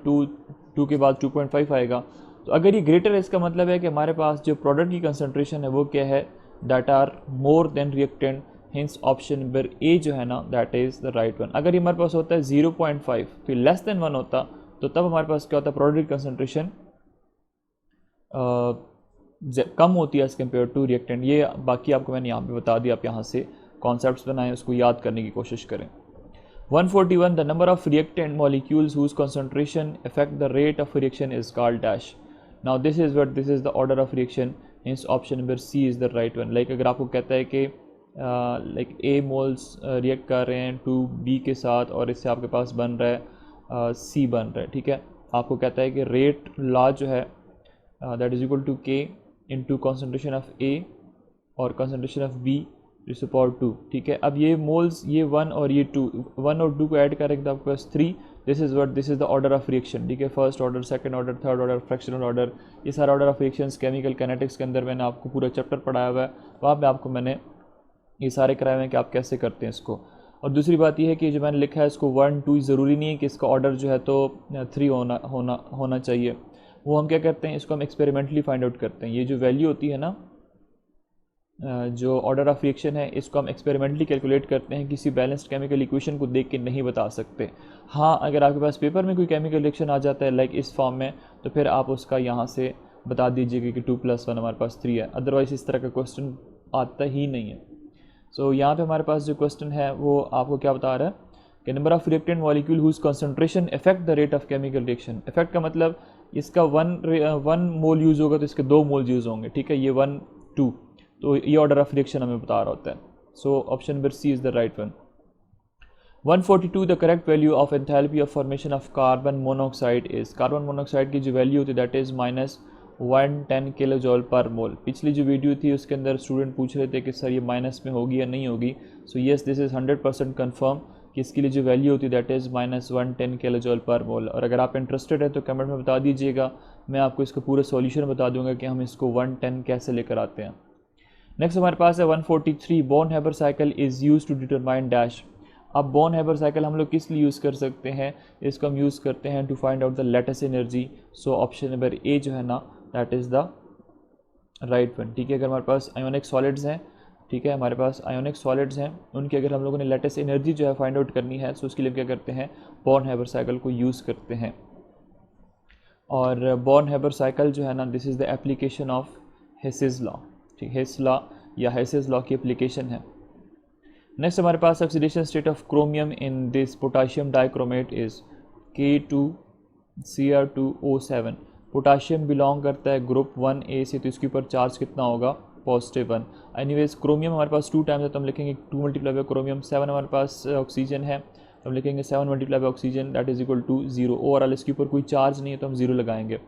2 के बाद 2.5 आएगा। तो अगर ये ग्रेटर है इसका मतलब है कि हमारे पास जो प्रोडक्ट की कंसंट्रेशन है वो क्या है, that are more than reactant. Hence option number A जो है ना that is the right one. अगर ये हमारे पास होता है 0.5 तो लेस देन 1 होता, तो तब हमारे पास क्या होता है, प्रोडक्ट की कंसंट्रेशन कम होती है एज़ कम्पेयर टू रिएक्टेंट। ये बाकी आपको मैंने यहाँ पे बता दिया, आप यहाँ से कॉन्सेप्ट्स बनाएं, उसको याद करने की कोशिश करें। 141, the number of reactant molecules whose concentration affect the rate of reaction is called dash. Now this is the order of reaction, means option number C is the right one. Like अगर आपको कहता है कि like a moles react कर रहे हैं 2b के साथ और इससे आपके पास बन रहा है सी बन रहा है, ठीक है। आपको कहता है कि रेट लॉ जो है that is equal to K into concentration of A और concentration of B to the power 2, ठीक है। अब ये मोल्स, ये 1 और ये 2, 1 और 2 को ऐड करेंगे तो आपके पास 3। This is the order of reaction, ठीक है। First order, second order, third order, fractional order, ये सारा order of reactions chemical kinetics के अंदर मैंने आपको पूरा चैप्टर पढ़ाया हुआ है, वहाँ पे आपको मैंने ये सारे कराए हुए हैं कि आप कैसे करते हैं इसको। और दूसरी बात यह है कि जो मैंने लिखा है इसको 1 2 ज़रूरी नहीं है कि इसका ऑर्डर जो है तो 3 होना चाहिए। वो हम क्या करते हैं, इसको हम एक्सपेरिमेंटली फाइंड आउट करते हैं। ये जो वैल्यू होती है ना, जो ऑर्डर ऑफ रिएक्शन है, इसको हम एक्सपेरिमेंटली कैलकुलेट करते हैं, किसी बैलेंस्ड केमिकल इक्वेशन को देख के नहीं बता सकते। हाँ, अगर आपके पास पेपर में कोई केमिकल रिएक्शन आ जाता है लाइक इस फॉर्म में, तो फिर आप उसका यहाँ से बता दीजिएगा कि 2 + 1 हमारे पास 3 है, अदरवाइज़ इस तरह का क्वेश्चन आता ही नहीं है। सो यहाँ पे हमारे पास जो क्वेश्चन है वो आपको क्या बता रहा है कि number of reactant molecule whose concentration affect the rate of chemical reaction. Effect का मतलब इसका 1 मोल यूज़ होगा तो इसके 2 मोल यूज़ होंगे, ठीक है, ये 1 2, तो ये ऑर्डर ऑफ रिएक्शन हमें बता रहा होता है। So option number C is the right one. 142, the correct value of enthalpy of formation of carbon monoxide is. Carbon monoxide की जो वैल्यू होती है दैट इज़ -110 किलो जॉल पर मोल। पिछली जो वीडियो थी उसके अंदर स्टूडेंट पूछ रहे थे कि सर ये माइनस में होगी या नहीं होगी। So yes, this is 100% confirm कि इसके लिए जो वैल्यू होती है दैट इज़ -110 किलो जॉल पर मोल। और अगर आप इंटरेस्टेड है तो कमेंट में बता दीजिएगा, मैं आपको इसका पूरा सॉल्यूशन बता दूंगा कि हम इसको 110 कैसे लेकर आते हैं। नेक्स्ट हमारे पास है 143, Born Haber cycle is use to determine dash. अब बॉर्न हैबर साइकिल हम लोग किस लिए यूज़ कर सकते हैं, इसको हम यूज़ करते हैं to find out the latest energy. So option number A जो है ना that is the right one, ठीक है। अगर हमारे पास आयोनिक सॉलिड्स हैं, ठीक है, हमारे पास आयोनिक सॉलिड्स हैं, उनकी अगर हम लोगों ने लेटेस्ट एनर्जी जो है फाइंड आउट करनी है, तो उसके लिए क्या करते हैं, बॉर्न हैबर साइकिल को यूज़ करते हैं। और बॉर्न हैबर साइकिल जो है ना, this is the application of Hess's law, ठीक, हेस लॉ या हेसिस लॉ की एप्लीकेशन है। नेक्स्ट हमारे पास oxidation state of chromium in this potassium dichromate is K2Cr2O7। Potassium belong करता है ग्रुप 1A से, तो इसके ऊपर चार्ज कितना होगा, +1। एनीवेज क्रोमियम हमारे पास 2 टाइम्स है तो हम लिखेंगे 2 मल्टीप्लाई बाय क्रोमियम। 7 हमारे पास ऑक्सीजन है तो हम लिखेंगे 7 multiply by oxygen that is equal to 0। Overall इसके ऊपर कोई चार्ज नहीं है तो हम 0 लगाएंगे।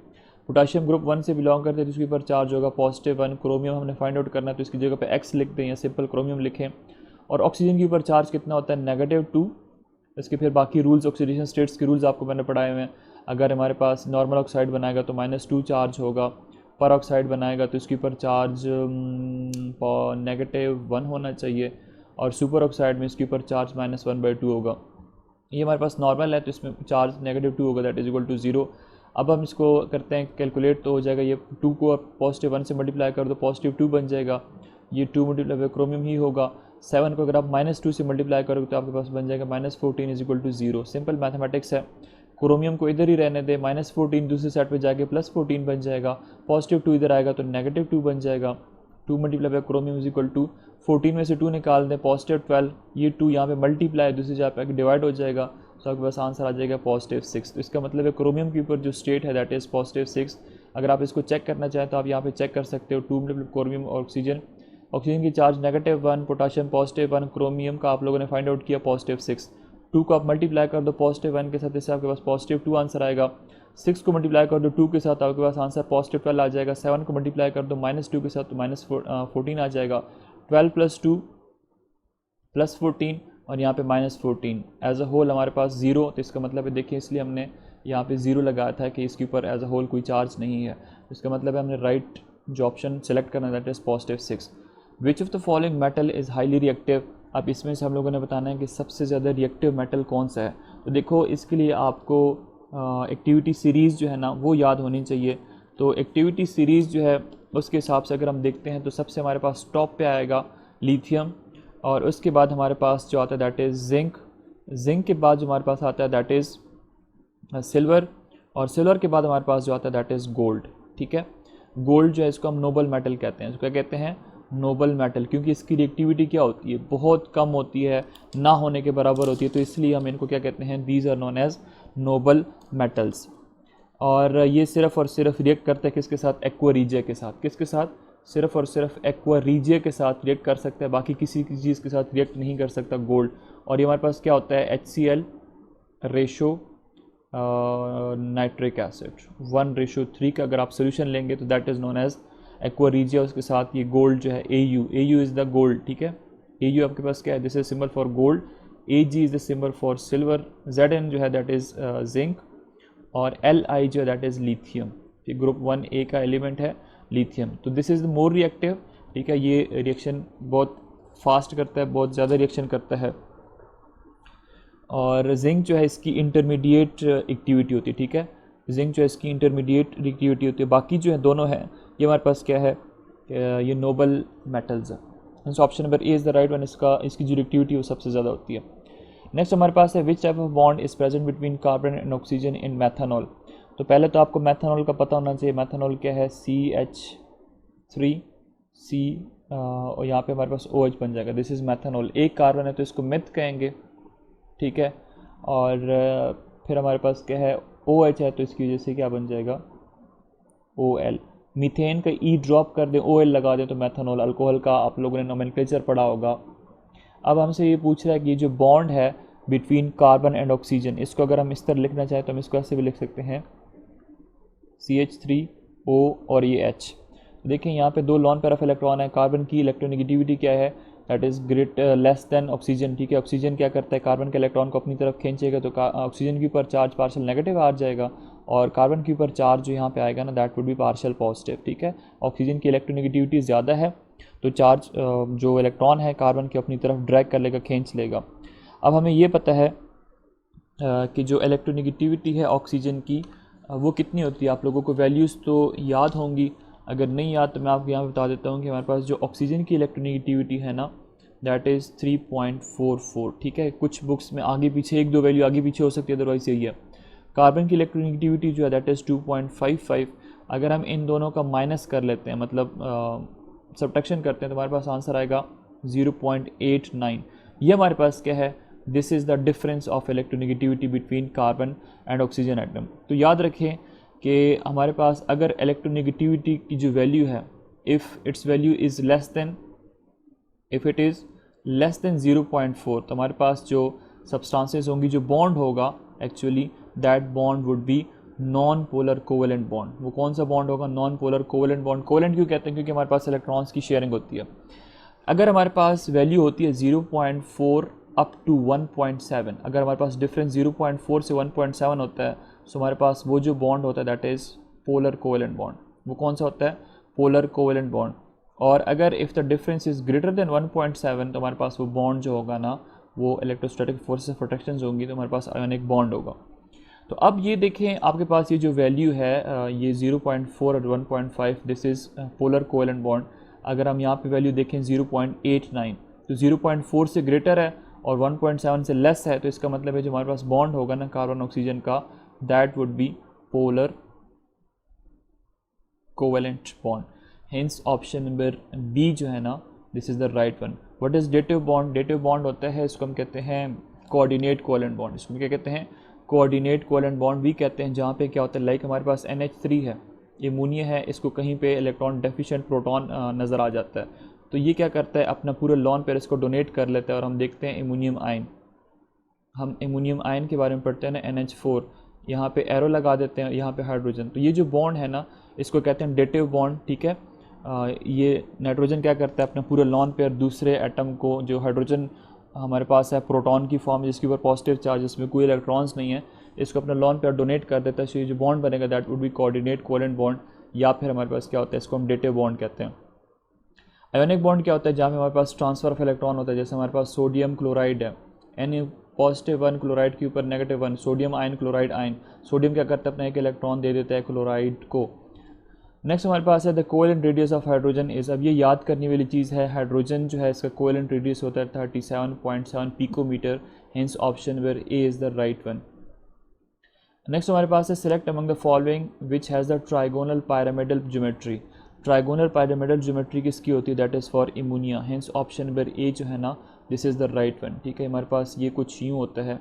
पोटाशियम ग्रुप 1 से बिलोंग करते हैं तो इसके ऊपर चार्ज होगा +1। क्रोमियम हमने फाइंड आउट करना है तो इसकी जगह पे x लिख दें या सिंपल क्रोमियम लिखें। और ऑक्सीजन के ऊपर चार्ज कितना होता है -2। इसके फिर बाकी रूल्स ऑक्सीडेशन स्टेट्स के रूल्स आपको मैंने पढ़ाए हुए हैं। अगर हमारे पास नॉर्मल ऑक्साइड बनाएगा तो -2 चार्ज होगा, पर ऑक्साइड बनाएगा तो इसके ऊपर चार्ज -1 होना चाहिए, और सुपर ऑक्साइड में इसके ऊपर चार्ज -1/2 होगा। ये हमारे पास नॉर्मल है तो इसमें चार्ज -2 होगा दैट इज इक्वल टू 0। अब हम इसको करते हैं कैलकुलेट तो हो जाएगा, ये 2 को +1 से मल्टीप्लाई कर दो +2 बन जाएगा। ये 2 मल्टीप्लाई बाय क्रोमियम ही होगा। 7 को अगर आप -2 से मल्टीप्लाई करोगे तो आपके पास बन जाएगा -14 is equal to 0। Simple mathematics है। क्रोमियम को इधर ही रहने दे, -14 दूसरी साइड पे जाके +14 बन जाएगा। +2 इधर आएगा तो -2 बन जाएगा। 2 multiply by chromium is equal to 14 में से 2 निकाल दें +12। ये 2 यहाँ पे मल्टीप्लाई दूसरी जगह पे डिवाइड हो जाएगा तो आपके पास आंसर आ जाएगा +6। तो इसका मतलब है क्रोमियम के ऊपर जो स्टेट है दैट इज़ +6। अगर आप इसको चेक करना चाहें तो आप यहाँ पे चेक कर सकते हो। 2 मल्टीप्लाई क्रोमियम और ऑक्सीजन, ऑक्सीजन की चार्ज -1, पोटाशियम +1, क्रोमियम का आप लोगों ने फाइंड आउट किया +6। 2 को आप मल्टीप्लाई कर दो +1 के साथ, इससे आपके पास +2 आंसर आएगा। 6 को मल्टीप्लाई कर दो 2 के साथ, आपके पास आंसर +12 आ जाएगा। 7 को मल्टीप्लाई कर दो -2 के साथ तो -14 आ जाएगा। 12 + 2 + 14 और यहाँ पे -14 एज अ होल हमारे पास 0। तो इसका मतलब है देखिए इसलिए हमने यहाँ पे 0 लगाया था कि इसके ऊपर एज अ होल कोई चार्ज नहीं है। इसका मतलब है हमने राइट जो ऑप्शन सेलेक्ट करना है that is +6। Which of the following metal is highly reactive. अब इसमें से हम लोगों ने बताना है कि सबसे ज़्यादा रिएक्टिव मेटल कौन सा है। तो देखो इसके लिए आपको एक्टिविटी सीरीज़ जो है ना वो याद होनी चाहिए। तो एक्टिविटी सीरीज़ जो है उसके हिसाब से अगर हम देखते हैं तो सबसे हमारे पास टॉप पे आएगा लिथियम, और उसके बाद हमारे पास जो आता है दैट इज़ जिंक। जिंक के बाद जो हमारे पास आता है दैट इज़ सिल्वर, और सिल्वर के बाद हमारे पास जो आता है दैट इज़ गोल्ड। ठीक है, गोल्ड जो है इसको हम नोबल मेटल कहते हैं। इसको क्या कहते हैं? नोबल मेटल, क्योंकि इसकी रिएक्टिविटी क्या होती है? बहुत कम होती है, ना होने के बराबर होती है, तो इसलिए हम इनको क्या कहते हैं? These are known as noble metals. और ये सिर्फ़ और सिर्फ रिएक्ट करते हैं किसके साथ? एक्वा रीजिया के साथ। किसके साथ? सिर्फ़ और सिर्फ एक्वा रीजिया के साथ रिएक्ट कर सकता है, बाकी किसी चीज़ के साथ रिएक्ट नहीं कर सकता गोल्ड। और ये हमारे पास क्या होता है? HCl रेशो नाइट्रिक एसिड 1:3 का अगर आप सोल्यूशन लेंगे तो that is known as aqua regia. उसके साथ ये गोल्ड जो है AU इज़ द गोल्ड। ठीक है, AU आपके पास क्या है? This is symbol for gold. AG is the symbol for silver. ZN जो है दैट इज़ जिंक, और Li जो है that is lithium. Group 1A का एलिमेंट है लिथियम। तो this is the more reactive. ठीक है, ये रिएक्शन बहुत फास्ट करता है, बहुत ज़्यादा रिएक्शन करता है। और जिंक जो है इसकी इंटरमीडिएट एक्टिविटी होती है। ठीक है, जिंक जो है इसकी इंटरमीडिएट एक्टिविटी होती है। बाकी जो है दोनों है ये हमारे पास क्या है? ये नोबल मेटल्स है। So option number A is the right one. इसकी जो एक्टिविटी वो सबसे ज़्यादा होती है। नेक्स्ट हमारे पास है which type of bond is present between carbon and oxygen in methanol. तो पहले तो आपको मैथनॉल का पता होना चाहिए। मैथनॉल क्या है? CH3C और यहाँ पे हमारे पास OH बन जाएगा। This is methanol. एक कार्बन है तो इसको मिथ कहेंगे। ठीक है, और फिर हमारे पास क्या है? OH है तो इसकी वजह से क्या बन जाएगा? OL। मीथेन का E ड्रॉप कर दें, OL लगा दें तो मैथनॉल। अल्कोहल का आप लोगों ने नोमेनक्लेचर पढ़ा होगा। अब हमसे ये पूछ रहा है कि ये जो बॉन्ड है बिटवीन कार्बन एंड ऑक्सीजन, इसको अगर हम इस तरह लिखना चाहें तो हम इसको ऐसे भी लिख सकते हैं CH3O और ये H। देखिए यहाँ पे 2 लॉन पेयर ऑफ इलेक्ट्रॉन है। कार्बन की इलेक्ट्रोनेगेटिविटी क्या है? That is less than oxygen. ठीक है, ऑक्सीजन क्या करता है? कार्बन के इलेक्ट्रॉन को अपनी तरफ खींचेगा तो ऑक्सीजन के ऊपर चार्ज पार्शियल नेगेटिव आ जाएगा, और कार्बन के ऊपर चार्ज जो यहाँ पे आएगा ना that would B partial positive. ठीक है, ऑक्सीजन की इलेक्ट्रोनेगेटिविटी ज़्यादा है तो चार्ज जो इलेक्ट्रॉन है कार्बन के अपनी तरफ ड्रैग कर लेगा, खींच लेगा। अब हमें ये पता है कि जो इलेक्ट्रोनेगेटिविटी है ऑक्सीजन की वो कितनी होती है। आप लोगों को वैल्यूज़ तो याद होंगी, अगर नहीं याद तो मैं आपको यहाँ बता देता हूँ कि हमारे पास जो ऑक्सीजन की इलेक्ट्रोनेगेटिविटी है ना दैट इज़ 3.44। ठीक है, कुछ बुक्स में आगे पीछे 1-2 वैल्यू आगे पीछे हो सकती है, अदरवाइज यही है। कार्बन की इलेक्ट्रोनेगेटिविटी जो है दैट इज़ 2.55। अगर हम इन दोनों का माइनस कर लेते हैं, मतलब सब्ट्रैक्शन करते हैं, तो हमारे पास आंसर आएगा 0.89। ये हमारे पास क्या है? This is the difference of electronegativity between carbon and oxygen atom. तो याद रखें कि हमारे पास अगर इलेक्ट्रोनेगेटिविटी की जो वैल्यू है if it's value is less than, if it is less than 0.4 तो हमारे पास जो सब्सटेंसेस होंगी, जो बॉन्ड होगा actually that bond would be non polar covalent bond. वो कौन सा बॉन्ड होगा? Non polar covalent bond. Covalent क्यों कहते हैं? क्योंकि हमारे पास इलेक्ट्रॉन्स की शेयरिंग होती है। अगर हमारे पास वैल्यू होती है 0.4 अप टू 1.7, अगर हमारे पास डिफरेंस 0.4 से 1.7 होता है तो हमारे पास वो जो बॉन्ड होता है that is polar covalent bond. वो कौन सा होता है? Polar covalent bond. और अगर if the difference is greater than 1.7 तो हमारे पास वो बॉन्ड जो होगा ना वो इलेक्ट्रोस्टैटिक फोर्सेस प्रोटेक्शंस होंगी, तो हमारे पास आयोनिक बॉन्ड होगा। तो अब ये देखें आपके पास ये जो वैल्यू है ये 0.4 और 1.5 this is polar covalent bond. अगर हम यहाँ पे वैल्यू देखें 0.89 तो 0.4 से ग्रेटर है और 1.7 से लेस है, तो इसका मतलब है जो हमारे पास बॉन्ड होगा ना कार्बन ऑक्सीजन का that would be polar covalent bond. Hence option number B जो है ना this is the right one. What is dative bond? Dative bond होता है, इसको हम कहते हैं कोऑर्डिनेट कोवेलेंट बॉन्ड। इसको क्या कहते हैं? कोऑर्डिनेट कोवेलेंट बॉन्ड भी कहते हैं। जहाँ पे क्या होता है, लाइक हमारे पास NH3 है, एमोनिया है, इसको कहीं पे इलेक्ट्रॉन डेफिशिएंट प्रोटॉन नज़र आ जाता है, तो ये क्या करता है अपना पूरे लॉन पेयर इसको डोनेट कर लेता है और हम देखते हैं एमोनियम आयन। हम एमोनियम आयन के बारे में पढ़ते हैं ना, NH4, यहाँ पे एरो लगा देते हैं, यहाँ पे हाइड्रोजन। तो ये जो बॉन्ड है ना इसको कहते हैं डेटिव बॉन्ड। ठीक है, ये नाइट्रोजन क्या करता है अपना पूरे लॉन पेयर दूसरे एटम को, जो हाइड्रोजन हमारे पास है प्रोटॉन की फॉर्म जिसके ऊपर पॉजिटिव चार्ज, इसमें कोई इलेक्ट्रॉन्स नहीं है, इसको अपना लॉन पेयर डोनेट कर देता है। सो ये जो बॉन्ड बनेगा that would B coordinate covalent bond, या फिर हमारे पास क्या होता है, इसको हम डेटिव बॉन्ड कहते हैं। आयोनिक बॉन्ड क्या होता है? जहाँ पे हमारे पास ट्रांसफर ऑफ इलेक्ट्रॉन होता है। जैसे हमारे पास सोडियम क्लोराइड है, N+1 क्लोराइड के ऊपर -1, sodium ion chloride ion, sodium क्या करता है अपना एक इलेक्ट्रॉन दे देता है क्लोराइड को। नेक्स्ट हमारे पास है the covalent radius of hydrogen is, अब ये याद करने वाली चीज़ है, हाइड्रोजन जो है इसका कोवेलेंट रेडियस होता है 37.7 picometre. Hence option number A is the right one. Next हमारे पास है select among the following which has the trigonal pyramidal geometry. Trigonal pyramidal geometry किसकी होती है? That is for ammonia. Hence option number A जो है ना this is the right one. ठीक है, हमारे पास ये कुछ यूँ होता है,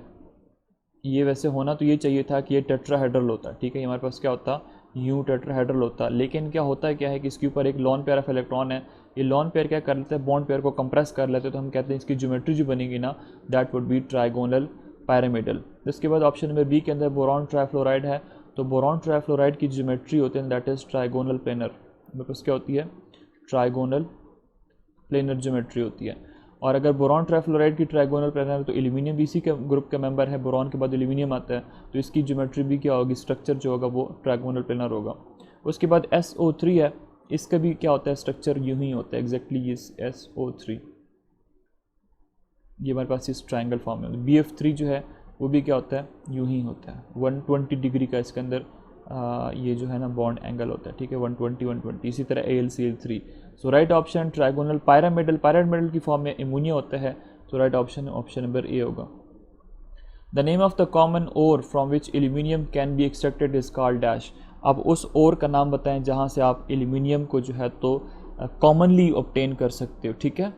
ये वैसे होना तो ये चाहिए था कि ये टेट्राहेड्रल होता। ठीक है, हमारे पास क्या होता? यूँ टेट्राहेड्रल होता, लेकिन क्या होता है क्या है कि इसके ऊपर एक लॉन पेयर ऑफ इलेक्ट्रॉन है, ये लॉन पेयर क्या कर लेते हैं, बॉन्ड पेयर को कंप्रेस कर लेते हैं, तो हम कहते हैं इसकी ज्योमेट्री जो बनेगी ना that would B trigonal pyramidal. इसके बाद ऑप्शन नंबर बी के अंदर बोरॉन ट्राइफ्लोराइड है, तो बोरॉन ट्राइफ्लोराइड की ज्योमेट्री होती है दैट इज़ ट्राइगोनल प्लेनर। मेरे पास क्या होती है? ट्राइगोनल प्लेनर ज्योमेट्री होती है। और अगर बोरॉन ट्राइफ्लोराइड की ट्राइगोनल प्लेनर है तो एल्यूमिनियम भी इसी के ग्रुप का मेंबर है, बोरॉन के बाद एल्यूमिनियम आता है, तो इसकी ज्योमेट्री भी क्या होगी, स्ट्रक्चर जो होगा वो ट्राइगोनल प्लेनर होगा। उसके बाद SO3 है, इसका भी क्या होता है, स्ट्रक्चर यूं ही होता है एग्जैक्टली ये SO3, ये हमारे पास इस ट्राइंगल फॉर्म में। BF3 जो है वो भी क्या होता है, यूं ही होता है, 120 डिग्री का इसके अंदर ये जो है ना बॉन्ड एंगल होता है। ठीक है, 120 इसी तरह AlCl3। So right option trigonal pyramidal, pyramidal की फॉर्म में एमोनिया होता है, तो राइट ऑप्शन नंबर ए होगा। The name of the common ore from which aluminium can be extracted is called dash. अब उस ओर का नाम बताएं जहाँ से आप एल्यूमिनियम को जो है तो कॉमनली ऑब्टेन कर सकते हो। ठीक है,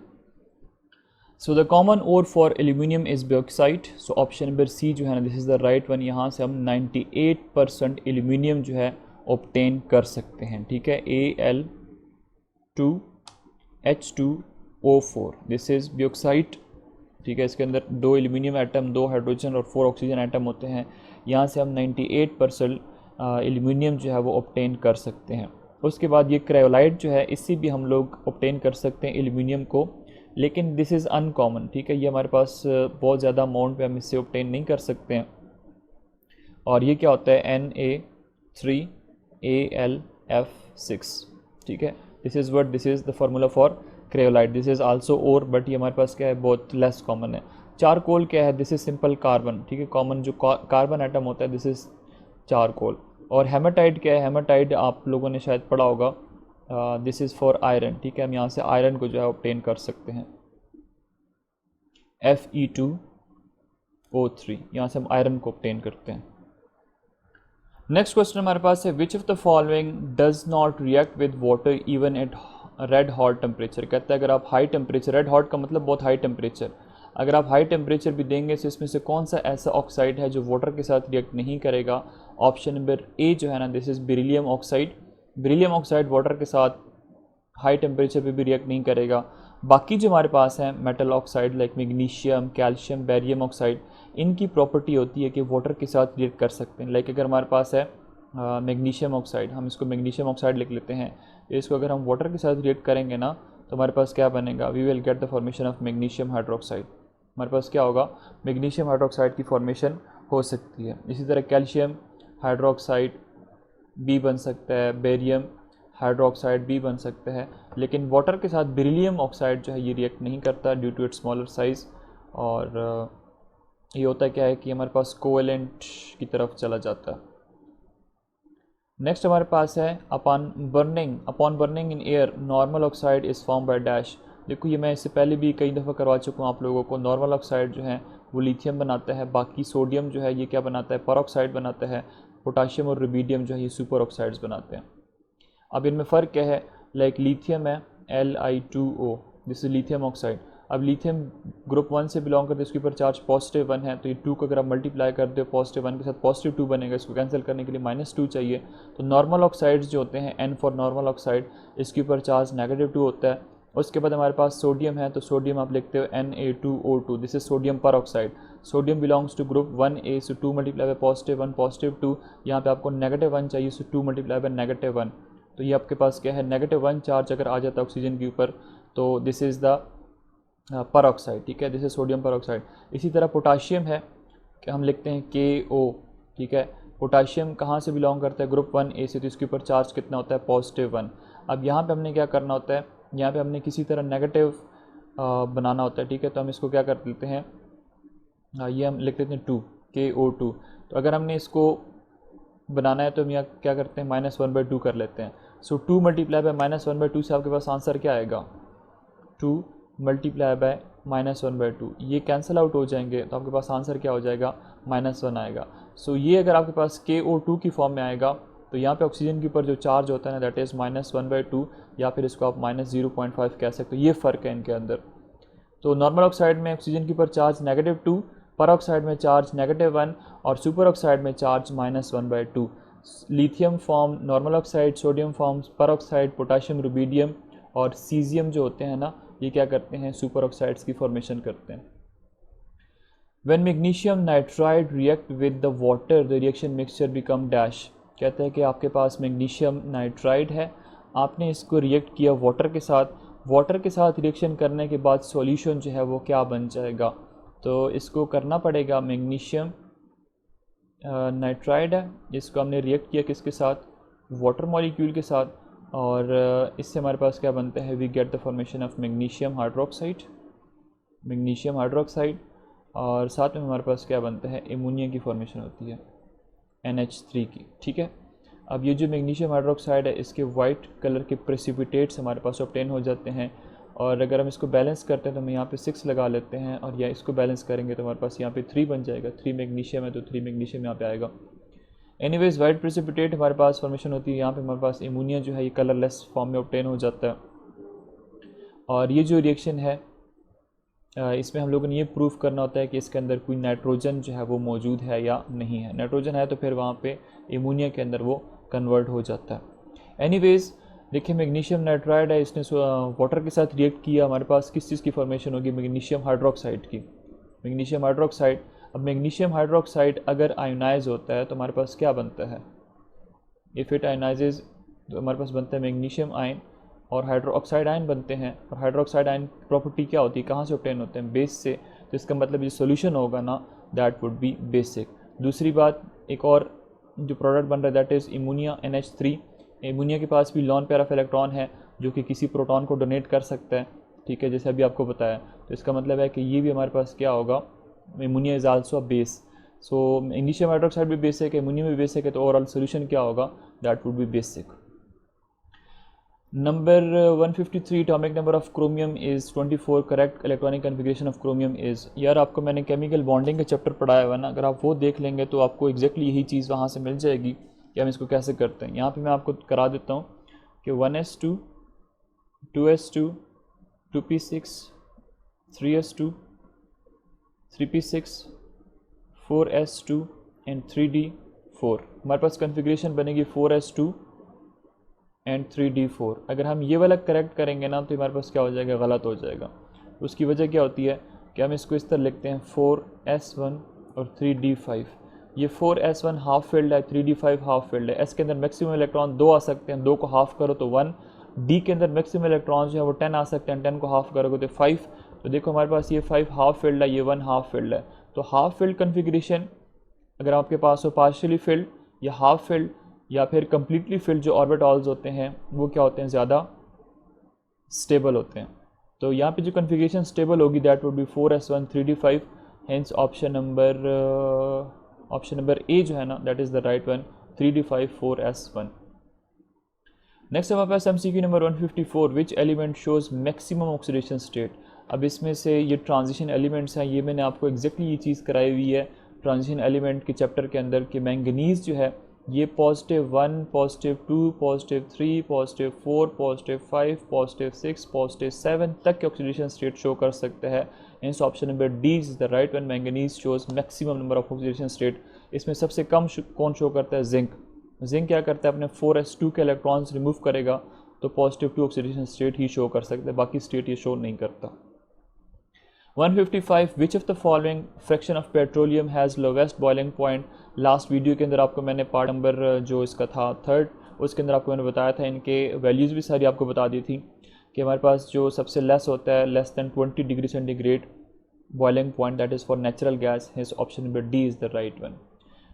so the common ore for aluminium is bauxite. So option number C जो है ना this is the right one. यहाँ से हम 98% एल्यूमिनियम जो है ऑब्टेन कर सकते हैं। ठीक है, Al2H2O4 दिस इज़ बॉक्साइट। ठीक है, इसके अंदर 2 एल्यूमिनियम एटम, 2 हाइड्रोजन और 4 ऑक्सीजन एटम होते हैं। यहाँ से हम 98% एल्यूमिनियम जो है वो ऑब्टेन कर सकते हैं। उसके बाद ये क्रायोलाइट जो है इससे भी हम लोग ऑब्टेन कर सकते हैं एल्यूमिनियम को, लेकिन दिस इज़ अनकॉमन। ठीक है, ये हमारे पास बहुत ज़्यादा अमाउंट पे हम इससे ऑब्टेन नहीं कर सकते हैं। और ये क्या होता है, Na3Al F6। ठीक है, this is the formula for cryolite. This is also ore, but ये हमारे पास क्या है, बहुत लेस कॉमन है। चारकोल क्या है, दिस इज़ सिंपल कार्बन। ठीक है, कॉमन जो कार्बन एटम होता है दिस इज़ चारकोल। और हेमाटाइट क्या है, हेमाटाइट आप लोगों ने शायद पढ़ा होगा, दिस इज़ फॉर आयरन। ठीक है, हम यहाँ से आयरन को जो है ऑब्टेन कर सकते हैं, Fe2O3, यहाँ से हम आयरन को ऑब्टेन करते हैं। नेक्स्ट क्वेश्चन हमारे पास है विच of the following does not react with water even at red hot temperature. कहता है अगर आप हाई टेम्परेचर, रेड हॉट का मतलब बहुत हाई टेम्परेचर, अगर आप हाई टेम्परेचर भी देंगे तो इसमें से कौन सा ऐसा ऑक्साइड है जो वाटर के साथ रिएक्ट नहीं करेगा। ऑप्शन नंबर ए जो है ना this is beryllium oxide. Beryllium oxide water के साथ हाई टेम्परेचर पे भी रिएक्ट नहीं करेगा। बाकी जो हमारे पास हैं metal oxide like magnesium, calcium, barium oxide, इनकी प्रॉपर्टी होती है कि वाटर के साथ रिएक्ट कर सकते हैं। लाइक अगर हमारे पास है मैग्नीशियम ऑक्साइड, हम इसको मैग्नीशियम ऑक्साइड लिख लेते हैं, इसको अगर हम वाटर के साथ रिएक्ट करेंगे ना तो हमारे पास क्या बनेगा, we will get the formation of magnesium hydroxide. हमारे पास क्या होगा, मैग्नीशियम हाइड्रोक्साइड की फॉर्मेशन हो सकती है। इसी तरह कैल्शियम हाइड्रोक्साइड भी बन सकता है, बेरियम हाइड्रोक्साइड भी बन सकता है, लेकिन वाटर के साथ बेरिलियम ऑक्साइड जो है ये रिएक्ट नहीं करता due to its smaller size. और ये होता क्या है कि हमारे पास कोवेलेंट की तरफ चला जाता है। नेक्स्ट हमारे पास है upon burning in air normal oxide is form by dash. देखो ये मैं इससे पहले भी कई दफ़ा करवा चुका हूँ आप लोगों को। नॉर्मल ऑक्साइड जो है वो लिथियम बनाता है, बाकी सोडियम जो है ये क्या बनाता है, परऑक्साइड बनाता है, पोटाशियम और रुबीडियम जो है ये सुपर ऑक्साइड्स बनाते हैं। अब इनमें फ़र्क क्या है, लाइक लिथियम है Li2O, this is lithium oxide. अब लिथियम ग्रुप 1 से बिलोंग करते हैं, इसके ऊपर चार्ज +1 है, तो ये 2 को अगर आप मल्टीप्लाई कर दो +1 के साथ +2 बनेगा, इसको कैंसिल करने के लिए -2 चाहिए। तो नॉर्मल ऑक्साइड्स जो होते हैं, N फॉर नॉर्मल ऑक्साइड, इसके ऊपर चार्ज -2 होता है। उसके बाद हमारे पास सोडियम है, तो सोडियम आप लिखते हो Na2O2, this is sodium peroxide. Sodium belongs to group 1A, so 2 multiply by +1 +2, यहाँ पे आपको -1 चाहिए, सो 2 मल्टीप्लाई बाय -1, तो ये आपके पास क्या है, -1 चार्ज अगर आ जाता है ऑक्सीजन के ऊपर तो दिस इज़ द पर ऑक्साइड, ठीक है, दिस इज सोडियम पर ऑक्साइड। इसी तरह पोटाशियम है कि हम लिखते हैं KO, ठीक है। पोटाशियम कहाँ से बिलोंग करता है, ग्रुप 1A से, तो इसके ऊपर चार्ज कितना होता है, +1। अब यहाँ पे हमने क्या करना होता है, यहाँ पे हमने किसी तरह नेगेटिव बनाना होता है, ठीक है। तो हम इसको क्या कर देते हैं, ये हम लिख देते हैं 2 KO2। तो अगर हमने इसको बनाना है तो हम यहाँ क्या करते हैं, -1/2 कर लेते हैं। सो 2 मल्टीप्लाई बाय -1/2 से आपके पास आंसर क्या आएगा, 2 मल्टीप्लाई बाय -1/2, ये कैंसिल आउट हो जाएंगे, तो आपके पास आंसर क्या हो जाएगा, -1 आएगा। सो ये अगर आपके पास KO2 की फॉर्म में आएगा तो यहाँ पे ऑक्सीजन के ऊपर जो चार्ज होता है ना, दैट इज़ -1/2, या फिर इसको आप -0.5 कह सकते हो। ये फ़र्क है इनके अंदर। तो नॉर्मल ऑक्साइड में ऑक्सीजन के ऊपर चार्ज -2, पर ऑक्साइड में चार्ज -1 और सुपर ऑक्साइड में charge -1/2। Lithium form normal oxide, sodium forms पर ऑक्साइड, पोटाशियम, रुबीडियम और सीजियम जो होते हैं ना, ये क्या करते हैं, सुपर ऑक्साइड्स की फॉर्मेशन करते हैं। When magnesium nitride react with the water, the reaction mixture become dash। कहते हैं कि आपके पास मैग्नीशियम नाइट्राइड है, आपने इसको रिएक्ट किया वाटर के साथ, वाटर के साथ रिएक्शन करने के बाद सॉल्यूशन जो है वो क्या बन जाएगा, तो इसको करना पड़ेगा, मैग्नीशियम नाइट्राइड है, इसको हमने रिएक्ट किया किसके साथ, वाटर मॉलिक्यूल के साथ, और इससे हमारे पास क्या बनता है, we get the formation of magnesium hydroxide, और साथ में हमारे पास क्या बनता है, एमोनिया की फॉर्मेशन होती है NH3 की, ठीक है। अब ये जो मैग्नीशियम हाइड्रोक्साइड है, इसके वाइट कलर के प्रेसिपिटेट्स हमारे पास ऑब्टेन हो जाते हैं, और अगर हम इसको बैलेंस करते हैं तो हम यहाँ पे 6 लगा लेते हैं, और या इसको बैलेंस करेंगे तो हमारे पास यहाँ पे 3 बन जाएगा, 3 मैग्नीशियम है तो 3 मैग्नीशियम यहाँ पे आएगा। एनीवेज वाइट प्रेसिपिटेट हमारे पास फॉर्मेशन होती है, यहाँ पे हमारे पास एमोनिया जो है ये कलरलेस फॉर्म में ऑब्टेन हो जाता है। और ये जो रिएक्शन है इसमें हम लोगों ने ये प्रूव करना होता है कि इसके अंदर कोई नाइट्रोजन जो है वो मौजूद है या नहीं है। नाइट्रोजन है तो फिर वहाँ पे एमोनिया के अंदर वो कन्वर्ट हो जाता है। एनीवेज देखिए, मैग्नीशियम नाइट्राइड है, इसने वाटर के साथ रिएक्ट किया, हमारे पास किस चीज़ की फॉर्मेशन होगी, मैग्नीशियम हाइड्रोक्साइड की, मैग्नीशियम हाइड्रोक्साइड। अब मैग्नीशियम हाइड्रोक्साइड अगर आयोनाइज होता है तो हमारे पास क्या बनता है, इफ़ इट आयोनाइजेज तो हमारे पास बनता है मैग्नीशियम आयन और हाइड्रोक्साइड आयन बनते हैं। और हाइड्रोक्साइड आयन प्रॉपर्टी क्या होती है, कहाँ से ऑब्टेन होते हैं, बेस से, तो इसका मतलब ये सॉल्यूशन होगा ना, दैट वुड बी बेसिक। दूसरी बात, एक और जो प्रोडक्ट बन रहा है that is ammonia NH3। Ammonia के पास भी लॉन पेयर ऑफ इलेक्ट्रॉन है जो कि किसी प्रोटॉन को डोनेट कर सकता है, ठीक है, जैसे अभी आपको बताया। तो इसका मतलब है कि ये भी हमारे पास क्या होगा, ammonia is also a base. So magnesium hydroxide भी बेसिक है, अमोनिया भी बेसिक है, तो ओवरऑल सोल्यूशन क्या होगा, that would B basic. Number 153 atomic number of chromium is 24, correct electronic configuration of chromium is। यार आपको मैंने केमिकल बॉन्डिंग का चैप्टर पढ़ाया हुआ ना, अगर आप वो देख लेंगे तो आपको एग्जैक्टली यही चीज़ वहाँ से मिल जाएगी कि हम इसको कैसे करते हैं। यहाँ पे मैं आपको करा देता हूँ कि 1s2 2s2 2p6 3s2 3p6 4s2 and 3d4। हमारे पास कन्फिग्रेशन बनेगी 4s2 एंड 3D4। अगर हम ये वाला करेक्ट करेंगे ना तो हमारे पास क्या हो जाएगा, गलत हो जाएगा। उसकी वजह क्या होती है कि हम इसको इस तरह लिखते हैं 4s1 और 3d5। ये 4s1 हाफ फील्ड है, 3d5 हाफ फील्ड है। एस के अंदर मैक्सिमम इलेक्ट्रॉन 2 आ सकते हैं, 2 को हाफ करो तो 1। डी के अंदर मैक्सिमम इलेक्ट्रॉन जो है वो 10 आ सकते हैं, 10 को हाफ करोगे तो 5। तो देखो हमारे पास ये 5 हाफ फील्ड है, ये 1 हाफ फील्ड है। तो हाफ फील्ड कन्फिग्रेशन अगर आपके पास हो पार्शियली फिल्ड या हाफ फील्ड या फिर कम्प्लीटली फिल्ड जो ऑर्बिटॉल्स होते हैं वो क्या होते हैं, ज़्यादा स्टेबल होते हैं। तो यहाँ पे जो कन्फिग्रेशन स्टेबल होगी that would B 4s1 3d5। Hence option number A जो है ना that is the right one, 3d5 4s1। Next हमारे पास MCQ number 154, which element shows maximum oxidation state. अब इसमें से ये ट्रांजिशन एलिमेंट्स हैं, ये मैंने आपको एग्जैक्टली ये चीज़ कराई हुई है ट्रांजिशन एलिमेंट के चैप्टर के अंदर कि मैंगनीज़ जो है ये +1, +2, +3, +4, +5, +6, +7 तक के ऑक्सीडेशन स्टेट शो कर सकते हैं। इस option number D is the right one, manganese shows maximum number of oxidation state. इसमें सबसे कम कौन शो करता है, जिंक। जिंक क्या करता है, अपने 4s2 के इलेक्ट्रॉन्स रिमूव करेगा तो +2 ऑक्सीडेशन स्टेट ही शो कर सकता है, बाकी स्टेट ये शो नहीं करता। 155, विच of the following fraction of petroleum has lowest boiling point. Last video के अंदर आपको मैंने पार्ट नंबर जो इसका था 3rd, उसके अंदर आपको मैंने बताया था, इनके वैल्यूज़ भी सारी आपको बता दी थी कि हमारे पास जो सबसे लेस होता है less than 20 degree centigrade boiling point, that is for natural gas. His option number D is the right one.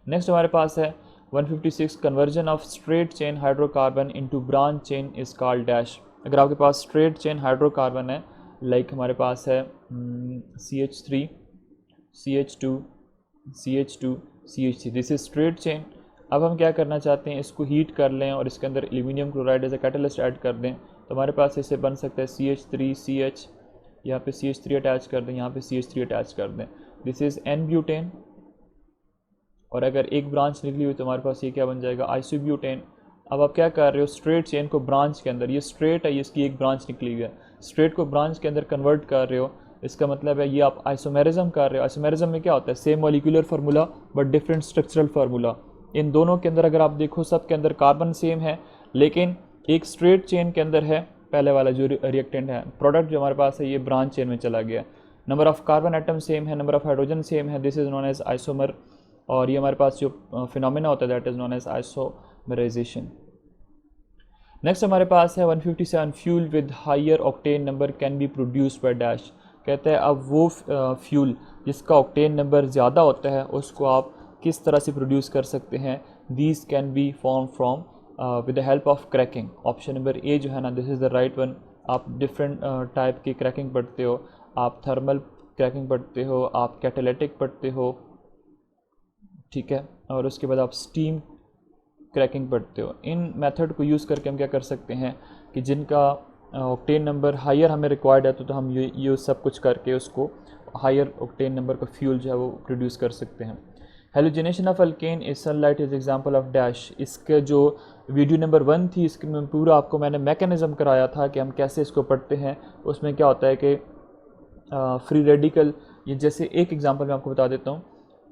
Next हमारे पास है 156, conversion of straight chain hydrocarbon into branch chain is called dash. अगर आपके पास straight chain hydrocarbon है, like हमारे पास है CH3 CH2 CH2 CH3, this is straight chain. अब हम क्या करना चाहते हैं, इसको हीट कर लें और इसके अंदर aluminium chloride as a catalyst add कर दें तो हमारे पास इससे बन सकता है CH3 CH, यहाँ पे CH3 अटैच कर दें, यहाँ पे CH3 अटैच कर दें, दिस इज़ N ब्यूटेन। और अगर एक ब्रांच निकली हुई तो हमारे पास ये क्या बन जाएगा, आइसोब्यूटेन। अब आप क्या कर रहे हो, स्ट्रेट चेन को ब्रांच के अंदर, ये स्ट्रेट है, इसकी एक ब्रांच निकली हुई है, स्ट्रेट को ब्रांच के अंदर कन्वर्ट कर रहे हो। इसका मतलब है ये आप आइसोमेरिज्म कर रहे हो। आइसोमेरिज्म में क्या होता है, same molecular formula but different structural formula. इन दोनों के अंदर अगर आप देखो सब के अंदर कार्बन सेम है, लेकिन एक स्ट्रेट चेन के अंदर है पहले वाला जो रिएक्टेंट है, प्रोडक्ट जो हमारे पास है ये ब्रांच चेन में चला गया। Number of carbon atom same है, नंबर ऑफ हाइड्रोजन सेम है, this is known as isomer. और ये हमारे पास जो फिनोमेना होता है that is known as isomerisation. Next हमारे पास है 157, fuel with higher octane number can be produced by dash. कहते हैं अब वो फ्यूल जिसका ऑक्टेन नंबर ज़्यादा होता है उसको आप किस तरह से प्रोड्यूस कर सकते हैं, these can be form from with the help of cracking. Option number A जो है ना this is the right one. आप डिफरेंट टाइप की क्रैकिंग पढ़ते हो, आप थर्मल क्रैकिंग पढ़ते हो, आप कैटालिटिक पढ़ते हो, ठीक है, और उसके बाद आप स्टीम क्रैकिंग पढ़ते हो। इन मेथड को यूज़ करके हम क्या कर सकते हैं कि जिनका ऑक्टेन नंबर हायर हमें रिक्वायर्ड है तो हम ये सब कुछ करके उसको हायर ऑक्टेन नंबर का फ्यूल जो है वो प्रोड्यूस कर सकते हैं। Halogenation of alkane is sunlight is example of dash. इसके जो वीडियो नंबर 1 थी इसके में पूरा आपको मैंने मैकेनिज़्म कराया था कि हम कैसे इसको पढ़ते हैं। उसमें क्या होता है कि फ्री रेडिकल, ये जैसे एक एग्जांपल मैं आपको बता देता हूँ,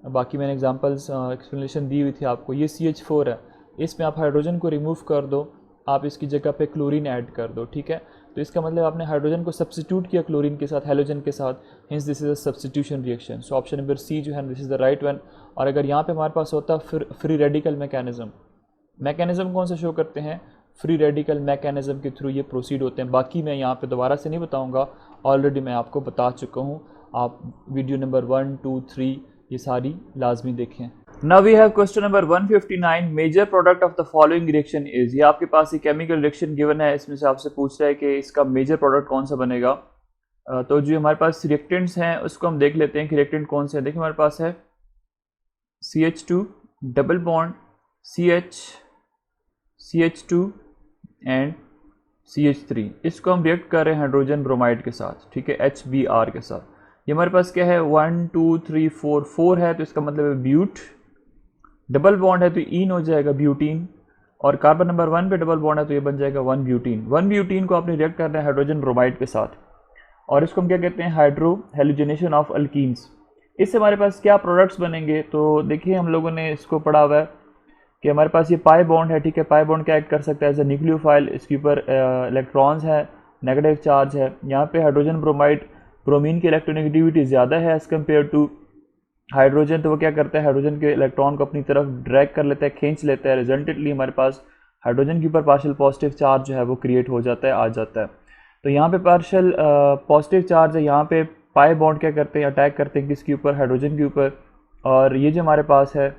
बाकी मैंने एग्जांपल्स एक्सप्लेनेशन दी हुई थी आपको। ये CH4 है, इसमें आप हाइड्रोजन को रिमूव कर दो, आप इसकी जगह पे क्लोरीन ऐड कर दो, ठीक है। तो इसका मतलब आपने हाइड्रोजन को सब्स्टिट्यूट किया क्लोरीन के साथ, हैलोजन के साथ, hence this is a substitution reaction. So option number C जो है this is the right one. और अगर यहाँ पे हमारे पास होता फ्री रेडिकल मैकेनिज्म कौन सा शो करते हैं, फ्री रेडिकल मैकेनिज्म के थ्रू ये प्रोसीड होते हैं। बाकी मैं यहाँ पे दोबारा से नहीं बताऊँगा, ऑलरेडी मैं आपको बता चुका हूँ। आप वीडियो नंबर 1, 2, 3 ये सारी लाजमी देखें। Now we have question number 159, major product of the following reaction is. ये आपके पास एक केमिकल रिएक्शन गिवन है, इसमें से आपसे पूछ रहा है कि इसका मेजर प्रोडक्ट कौन सा बनेगा। तो जो हमारे पास रिएक्टेंट्स हैं उसको हम देख लेते हैं कि रिएक्टेंट कौन से हैं। देखिए हमारे पास है CH2 double bond CH2 and CH3, इसको हम रिएक्ट कर रहे हैं हाइड्रोजन ब्रोमाइड के साथ, ठीक है, HBr के साथ। ये हमारे पास क्या है 1 2 3 4 है, तो इसका मतलब है ब्यूट। डबल बॉन्ड है तो ईन हो जाएगा ब्यूटीन, और कार्बन नंबर 1 पे डबल बॉन्ड है तो ये बन जाएगा 1 ब्यूटीन। 1 ब्यूटीन को आपने रिएक्ट करना है हाइड्रोजन ब्रोमाइड के साथ, और इसको हम क्या कहते हैं, हाइड्रो हेलोजिनेशन ऑफ अल्कीन्स। इससे हमारे पास क्या प्रोडक्ट्स बनेंगे, तो देखिए हम लोगों ने इसको पढ़ा हुआ है कि हमारे पास ये पाई बॉन्ड है, ठीक है। पाई बॉन्ड क्या एक्ट कर सकता है एज ए न्यूक्लियोफाइल, इसके ऊपर इलेक्ट्रॉन्स है, नेगेटिव चार्ज है। यहाँ पे हाइड्रोजन ब्रोमाइड, ब्रोमीन की इलेक्ट्रोनेगेटिविटी ज़्यादा है एज़ कम्पेयर टू हाइड्रोजन, तो वो क्या करता है हाइड्रोजन के इलेक्ट्रॉन को अपनी तरफ ड्रैग कर लेता है, खींच लेता है। रिजल्टेंटली हमारे पास हाइड्रोजन के ऊपर पार्शियल पॉजिटिव चार्ज जो है वो क्रिएट हो जाता है, आ जाता है। तो यहाँ पे पार्शियल पॉजिटिव चार्ज है, यहाँ पे पाई बॉन्ड क्या करते हैं, अटैक करते हैं किसके ऊपर, हाइड्रोजन के ऊपर, और ये जो हमारे पास है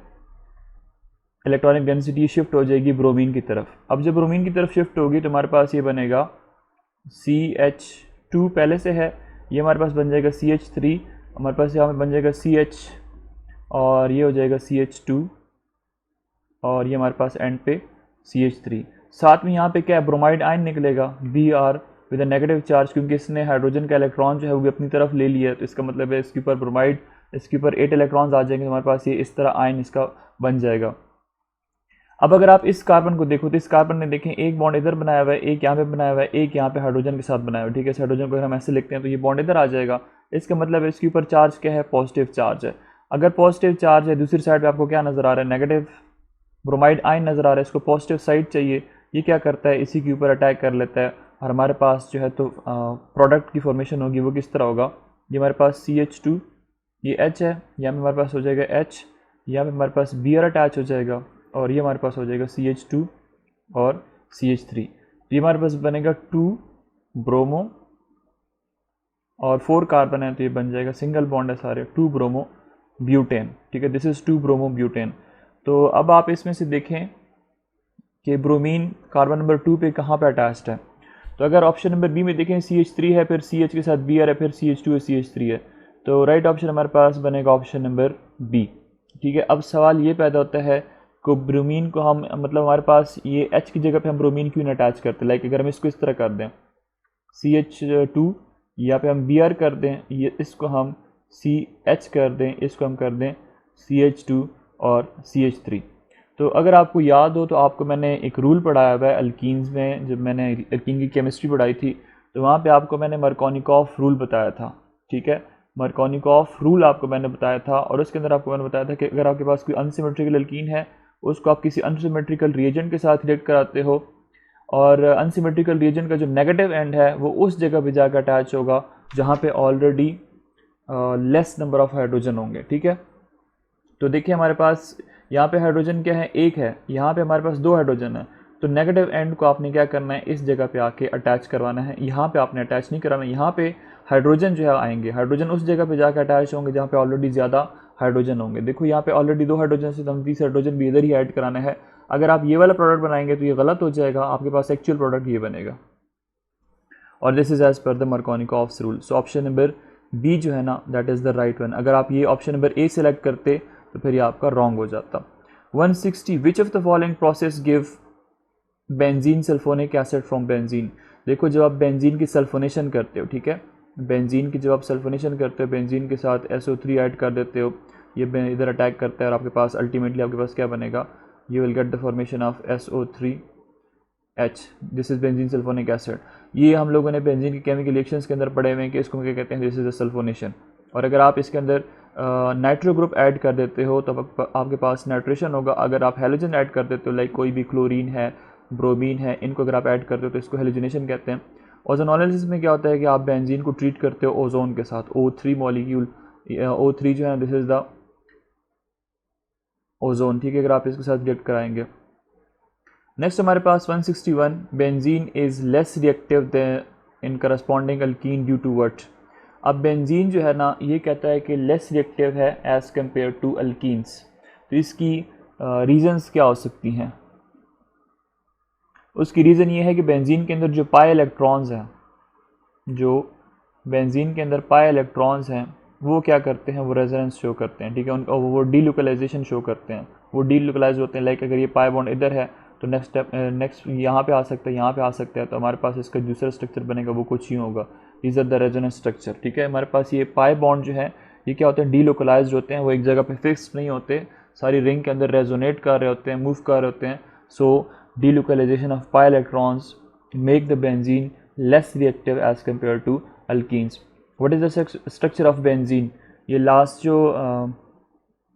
इलेक्ट्रॉनिक डेंसिटी शिफ्ट हो जाएगी ब्रोमीन की तरफ। अब जब ब्रोमीन की तरफ शिफ्ट होगी तो हमारे पास ये बनेगा CH2 पहले से है, ये हमारे पास बन जाएगा CH3, हमारे पास यहाँ पे बन जाएगा CH, और ये हो जाएगा CH2, और ये हमारे पास एंड पे CH3। साथ में यहाँ पे क्या है, ब्रोमाइड आयन निकलेगा Br with a negative charge, क्योंकि इसने हाइड्रोजन का इलेक्ट्रॉन जो है वो भी अपनी तरफ ले लिया है। तो इसका मतलब है इसके ऊपर ब्रोमाइड, इसके ऊपर 8 इलेक्ट्रॉन्स आ जाएंगे, हमारे पास ये इस तरह आयन इसका बन जाएगा। अब अगर आप इस कार्बन को देखो तो इस कार्बन ने देखें एक बॉन्ड इधर बनाया हुआ है, एक यहाँ पे बनाया हुआ है, एक यहाँ पे हाइड्रोजन के साथ बनाया हुआ है, ठीक है। इस हाइड्रोजन को अगर हम ऐसे लिखते हैं तो ये बॉन्ड इधर आ जाएगा, इसका मतलब है इसके ऊपर चार्ज क्या है, पॉजिटिव चार्ज है। अगर पॉजिटिव चार्ज है, दूसरी साइड पे आपको क्या नज़र आ रहा है, नेगेटिव ब्रोमाइड आयन नज़र आ रहा है, इसको पॉजिटिव साइड चाहिए। ये क्या करता है, इसी के ऊपर अटैक कर लेता है, और हमारे पास जो है तो प्रोडक्ट की फॉर्मेशन होगी वो किस तरह होगा, ये हमारे पास CH2, ये H है, यहाँ पे हमारे पास हो जाएगा H, यहाँ पे हमारे पास Br अटैच हो जाएगा, और ये हमारे पास हो जाएगा CH2 और CH3। ये हमारे पास बनेगा 2 ब्रोमो और 4 कार्बन है, तो ये बन जाएगा सिंगल बॉन्ड है सारे, 2 ब्रोमो ब्यूटेन, ठीक है। This is 2 bromo butane. तो अब आप इसमें से देखें कि ब्रोमीन कार्बन नंबर 2 पे कहाँ पे अटैच्ड है। तो अगर ऑप्शन नंबर बी में देखें CH3 है, फिर CH के साथ Br है, फिर CH2 है, CH3 है, तो राइट ऑप्शन हमारे पास बनेगा ऑप्शन नंबर बी, ठीक है। अब सवाल ये पैदा होता है को ब्रोमीन को हम, मतलब हमारे पास ये H की जगह पे हम ब्रोमीन क्यों नहीं अटैच करते। लाइक अगर हम इसको इस तरह कर दें CH2, यहाँ पे हम Br कर दें, ये इसको हम CH कर दें, इसको हम कर दें CH2 और CH3। तो अगर आपको याद हो तो आपको मैंने एक रूल पढ़ाया हुआ है अल्कीन्स में, जब मैंने अल्कीन की केमिस्ट्री पढ़ाई थी तो वहाँ पे आपको मैंने मार्कोनिकॉफ रूल बताया था, ठीक है। मार्कोनिकॉफ रूल आपको मैंने बताया था, और उसके अंदर आपको मैंने बताया था कि अगर आपके पास कोई अनसिमेट्रिकल अल्कीन है उसको आप किसी अनसिमेट्रिकल रिएजेंट के साथ रिएक्ट कराते हो, और अनसिमेट्रिकल रिएजेंट का जो नेगेटिव एंड है वो उस जगह पे जाकर अटैच होगा जहाँ पे already less number of hydrogen होंगे, ठीक है। तो देखिए हमारे पास यहाँ पे हाइड्रोजन क्या है, एक है, यहाँ पे हमारे पास 2 हाइड्रोजन है, तो नेगेटिव एंड को आपने क्या करना है, इस जगह पे आके अटैच करवाना है। यहाँ पे आपने अटैच नहीं कराना, यहाँ पे हाइड्रोजन जो है आएंगे, हाइड्रोजन उस जगह पे जाकर अटैच होंगे जहाँ पे ऑलरेडी ज़्यादा हाइड्रोजन होंगे। देखो यहाँ पे ऑलरेडी 2 हाइड्रोजन से, तो हम 30 हाइड्रोजन भी इधर ही ऐड कराना है। अगर आप ये वाला प्रोडक्ट बनाएंगे तो ये गलत हो जाएगा, आपके पास एक्चुअल प्रोडक्ट ये बनेगा, और this is as per the Markovnikov's rule. So option number B जो है ना, that is the right one. अगर आप ये ऑप्शन नंबर ए सेलेक्ट करते तो फिर ये आपका रॉन्ग हो जाता। 160 विच of the following process give benzene sulphonic acid from benzene. देखो जब आप बेंजीन की सल्फोनेशन करते हो, ठीक है, बेंजीन की जब आप सल्फोनेशन करते हो, बेंजीन के साथ SO3 ऐड कर देते हो, ये इधर अटैक करता है और आपके पास अल्टीमेटली आपके पास क्या बनेगा, you will get the formation of SO3H, this is benzene sulphonic acid. ये हम लोगों ने बेंजीन की केमिकल रिएक्शंस के अंदर पढ़े हुए हैं कि इसको क्या कहते हैं, दिस इज द सल्फोनेशन। और अगर आप इसके अंदर नाइट्रो ग्रुप ऐड कर देते हो तो आपके पास नाइट्रेशन होगा। अगर आप हेलोजन ऐड कर देते हो, लाइक कोई भी क्लोरीन है, ब्रोमीन है, इनको अगर आप ऐड करते हो तो इसको हेलोजिनेशन कहते हैं। ओजोनोलिसिस में क्या होता है कि आप बेंजीन को ट्रीट करते हो ओजोन के साथ, O3 मॉलिक्यूल, O3 जो है दिस इज द ओजोन, ठीक है, अगर आप इसके साथ रिएक्ट कराएंगे। नेक्स्ट हमारे पास 161 benzene is less reactive in corresponding alkene due to what. अब बेंजीन जो है ना, ये कहता है कि लेस रिएक्टिव है एज़ कम्पेयर टू अल्कीन्स। तो इसकी रीज़न्स क्या हो सकती हैं, उसकी रीज़न ये है कि बेंजीन के अंदर जो पाई इलेक्ट्रॉन्स हैं, जो बेंजीन के अंदर पाई इलेक्ट्रॉन्स हैं वो क्या करते हैं, वो रेजोनेंस शो करते हैं, ठीक है, उनको वो डीलोकलाइजेशन शो करते हैं, वो डीलोकलाइज होते हैं। लाइक अगर ये पाई बॉन्ड इधर है तो नेक्स्ट यहाँ पे आ सकता है, यहाँ पे आ सकता है, तो हमारे पास इसका दूसरा स्ट्रक्चर बनेगा वो कुछ ही होगा। These are the resonance structure, ठीक है। हमारे पास ये पाई बॉन्ड जो है ये क्या होते हैं, डीलोकलाइज्ड होते हैं, वो एक जगह पे फिक्स नहीं होते, सारी रिंग के अंदर रेजोनेट कर रहे होते हैं, मूव कर रहे होते हैं। So delocalization of pi electrons make the benzene less reactive as compare to alkenes. What is the structure of benzene, ये लास्ट जो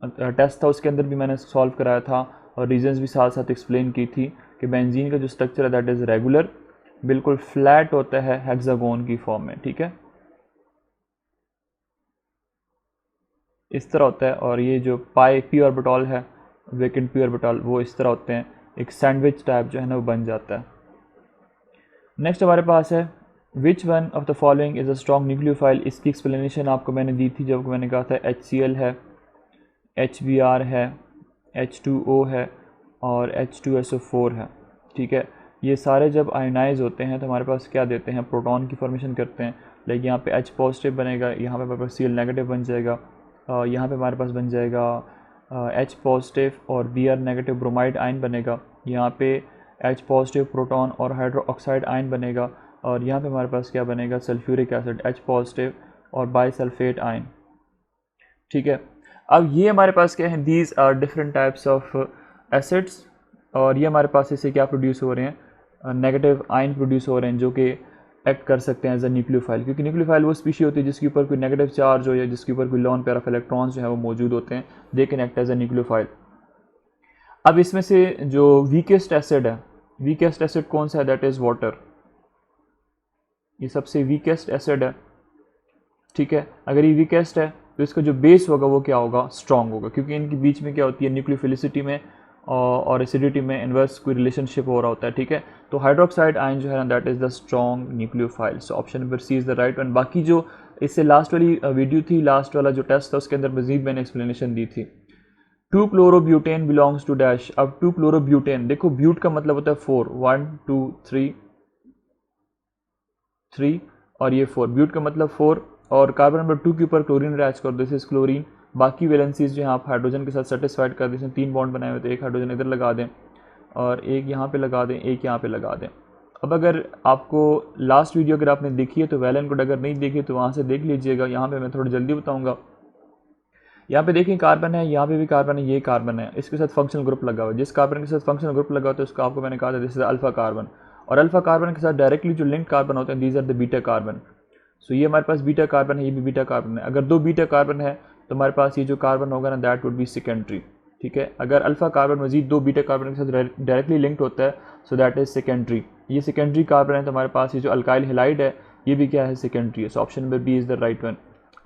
टेस्ट था उसके अंदर भी मैंने सॉल्व कराया था, और रीजंस भी साथ साथ एक्सप्लेन की थी कि बेंजीन का जो स्ट्रक्चर है दैट इज़ रेगुलर, बिल्कुल फ्लैट होता है हेक्सागोन की फॉर्म में, ठीक है, इस तरह होता है। और ये जो पाई पी ऑर्बिटल है, वेकेंट पी ऑर्बिटल, वो इस तरह होते हैं, एक सैंडविच टाइप जो है ना वो बन जाता है। नेक्स्ट हमारे पास है which one of the following is a strong nucleophile. इसकी एक्सप्लेनेशन आपको मैंने दी थी जब मैंने कहा था HCl है, HBr है, H2O है और H2SO4 है, ठीक है। ये सारे जब आयोनाइज होते हैं तो हमारे पास क्या देते हैं, प्रोटॉन की फॉर्मेशन करते हैं। लाइक यहाँ पे H पॉजिटिव बनेगा, यहाँ पे हमारे पास Cl नेगेटिव बन जाएगा, यहाँ पे हमारे पास बन जाएगा H पॉजिटिव और Br नेगेटिव ब्रोमाइड आयन बनेगा, यहाँ पे H पॉजिटिव प्रोटॉन और हाइड्रोक्साइड आयन बनेगा, और यहाँ पे हमारे पास क्या बनेगा, सल्फ्यूरिक एसिड H पॉजिटिव और बाईसल्फेट आयन, ठीक है। अब ये हमारे पास क्या है, these are different types of acids, और ये हमारे पास इससे क्या प्रोड्यूस हो रहे हैं, नेगेटिव आयन प्रोड्यूस हो रहे हैं जो कि एक्ट कर सकते हैं एज अ न्यूक्लियोफाइल, क्योंकि न्यूक्लियोफाइल वो स्पीशी होती है जिसके ऊपर कोई नेगेटिव चार्ज हो या जिसके ऊपर कोई लोन पेयर ऑफ इलेक्ट्रॉन्स जो है वो मौजूद होते हैं, they can act as a nucleophile. अब इसमें से जो वीकेस्ट एसिड है, वीकेस्ट एसिड कौन सा है, दैट इज़ वाटर। ये सबसे वीकेस्ट एसिड है, ठीक है। अगर ये वीकेस्ट है तो इसका जो बेस होगा वो क्या होगा, स्ट्रॉन्ग होगा, क्योंकि इनके बीच में क्या होती है, न्यूक्लियोफिलिसिटी में और एसिडिटी में इन्वर्स कोई रिलेशनशिप हो रहा होता है, ठीक है। तो हाइड्रोक्साइड आयन जो है ना that is the strong nucleophile. So option number C is the right one. बाकी जो इससे लास्ट वाली वीडियो थी, लास्ट वाला जो टेस्ट था उसके अंदर मजीद मैंने एक्सप्लेनेशन दी थी। 2-chloroब्यूटेन बिलोंग्स टू डैश। अब 2-chloroब्यूटेन, देखो ब्यूट का मतलब होता है 4, 1 2 3 और ये 4, ब्यूट का मतलब 4, और कार्बन नंबर 2 के ऊपर क्लोरीन अटैच कर दो, दिस इज क्लोरीन। बाकी वैलेंसीज जो हैं आप हाइड्रोजन के साथ सेटिस्फाइड कर दें, 3 बॉन्ड बनाए हुए थे, एक हाइड्रोजन इधर लगा दें और एक यहाँ पे लगा दें, एक यहाँ पे लगा दें। अब अगर आपको लास्ट वीडियो अगर आपने देखी है तो वैलेंट कोड, अगर नहीं देखी तो वहाँ से देख लीजिएगा। यहाँ पे मैं थोड़ी जल्दी बताऊँगा। यहाँ पे देखिए कार्बन है, यहाँ पे भी कार्बन है, ये कार्बन है, इसके साथ फंक्शनल ग्रुप लगा हुआ है। जिस कार्बन के साथ फंक्शनल ग्रुप लगा होता है उसको आपको मैंने कहा था दिस इज अल्फा कार्बन, और अल्फा कार्बन के साथ डायरेक्टली जो लिंक कार्बन होते हैं these are the beta carbon. So ये हमारे पास बीटा कार्बन है, ये भी बीटा कार्बन है। अगर 2 बीटा कार्बन है तो हमारे पास ये जो कार्बन होगा ना दैट वुड बी सेकेंडरी, ठीक है। अगर अल्फा कार्बन मजीद 2 बीटा कार्बन के साथ डायरेक्टली लिंक्ड होता है सो दैट इज सेकेंडरी। ये सेकेंडरी कार्बन है तो हमारे पास ये जो अल्काइल हैलाइड है ये भी क्या है, सेकेंडरी है। So option number B is the right one.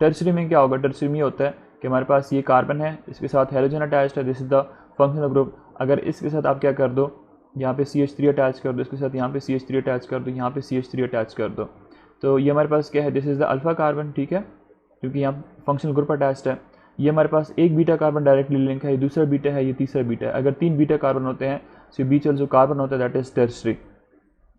Tertiary में क्या होगा, टर्सरी में होता है कि हमारे पास ये कार्बन है, इसके साथ हाइड्रोजन अटैच्ड है, this is the functional group. अगर इसके साथ आप क्या कर दो, यहाँ पे CH3 अटैच कर दो, इसके साथ यहाँ पे CH3 अटैच कर दो, यहाँ पे CH3 अटैच कर दो, तो ये हमारे पास क्या है, this is the alpha carbon, ठीक है, क्योंकि यहाँ फंक्शनल ग्रुप अटैच्ड है। ये हमारे पास एक बीटा कार्बन डायरेक्टली लिंक है, ये दूसरा बीटा है, ये तीसरा बीटा है। अगर 3 बीटा कार्बन होते हैं तो बीच वाला जो कार्बन होता है दैट इज टर्सरी,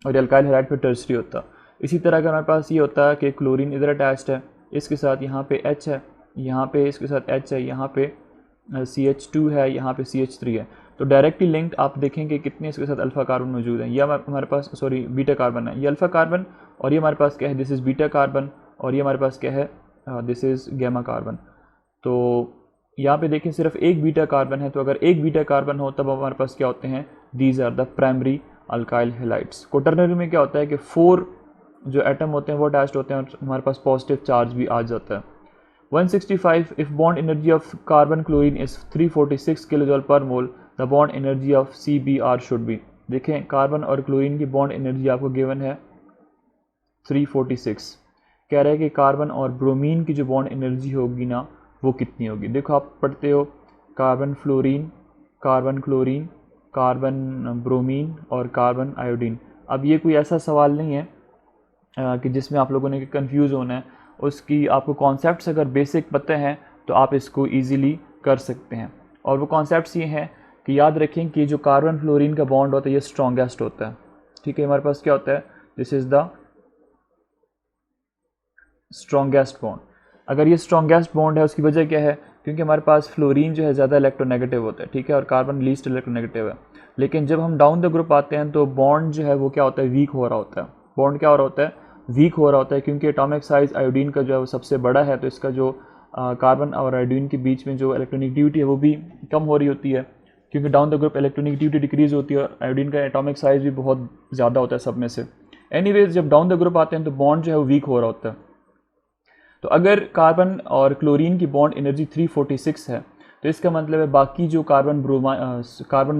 और अल्काइल हैलाइड पे टर्सरी होता है। इसी तरह अगर हमारे पास ये होता है कि क्लोरीन इधर अटैच्ड है, इसके साथ यहाँ पे H है, यहाँ पे इसके साथ H है, यहाँ पे CH2 है, यहाँ पे CH3 है, तो डायरेक्टली लिंक्ड आप देखेंगे कितने इसके साथ अल्फा कार्बन मौजूद हैं। ये हमारे पास बीटा कार्बन है, ये अल्फा कार्बन, और ये हमारे पास क्या है, दिस इज़ बीटा कार्बन, और ये हमारे पास क्या है, दिस इज़ गैमा कार्बन। तो यहाँ पे देखें सिर्फ एक बीटा कार्बन है, तो अगर एक बीटा कार्बन हो तब हमारे पास क्या होते हैं, these are the primary alkyl halides. Quaternary में क्या होता है कि 4 जो एटम होते हैं वो अटैच्ड होते हैं और हमारे पास पॉजिटिव चार्ज भी आ जाता है। 165 if bond energy of carbon chlorine is 346 kilojoule per mole, the bond energy of CBr should be. देखें कार्बन और क्लोरीन की बॉन्ड एनर्जी आपको गिवन है 346, कह रहा है कि कार्बन और ब्रोमीन की जो बॉन्ड एनर्जी होगी ना वो कितनी होगी। देखो आप पढ़ते हो carbon fluorine, carbon chlorine, carbon bromine और कार्बन आयोडीन। अब ये कोई ऐसा सवाल नहीं है कि जिसमें आप लोगों ने कंफ्यूज होना है, उसकी आपको कॉन्सेप्ट्स अगर बेसिक पता हैं तो आप इसको इजीली कर सकते हैं। और वो कॉन्सेप्ट्स ये हैं कि याद रखें कि जो कार्बन फ्लोरीन का बॉन्ड होता है ये स्ट्रॉन्गेस्ट होता है, ठीक है। हमारे पास क्या होता है, this is the strongest bond. अगर ये स्ट्रॉन्गेस्ट बॉन्ड है उसकी वजह क्या है, क्योंकि हमारे पास फ्लोरीन जो है ज़्यादा इलेक्ट्रोनेगेटिव होता है, ठीक है, और कार्बन लीस्ट इलेक्ट्रोनेगेटिव है। लेकिन जब हम डाउन द ग्रुप आते हैं तो बॉन्ड जो है वो क्या होता है, वीक हो रहा होता है। बॉन्ड क्या हो रहा होता है, वीक हो रहा होता है, क्योंकि एटॉमिक साइज आयोडीन का जो है वो सबसे बड़ा है, तो इसका जो कार्बन और आयोडीन के बीच में जो इलेक्ट्रोनेगेटिविटी है वो भी कम हो रही होती है, क्योंकि down the group electronegativity decrease होती है और आयोडीन का एटॉमिक साइज भी बहुत ज़्यादा होता है सब में से। एनीवेज जब डाउन द ग्रुप आते हैं तो बॉन्ड जो है वो वीक हो रहा होता है। तो अगर कार्बन और क्लोरीन की बॉन्ड एनर्जी 346 है तो इसका मतलब है बाकी जो कार्बन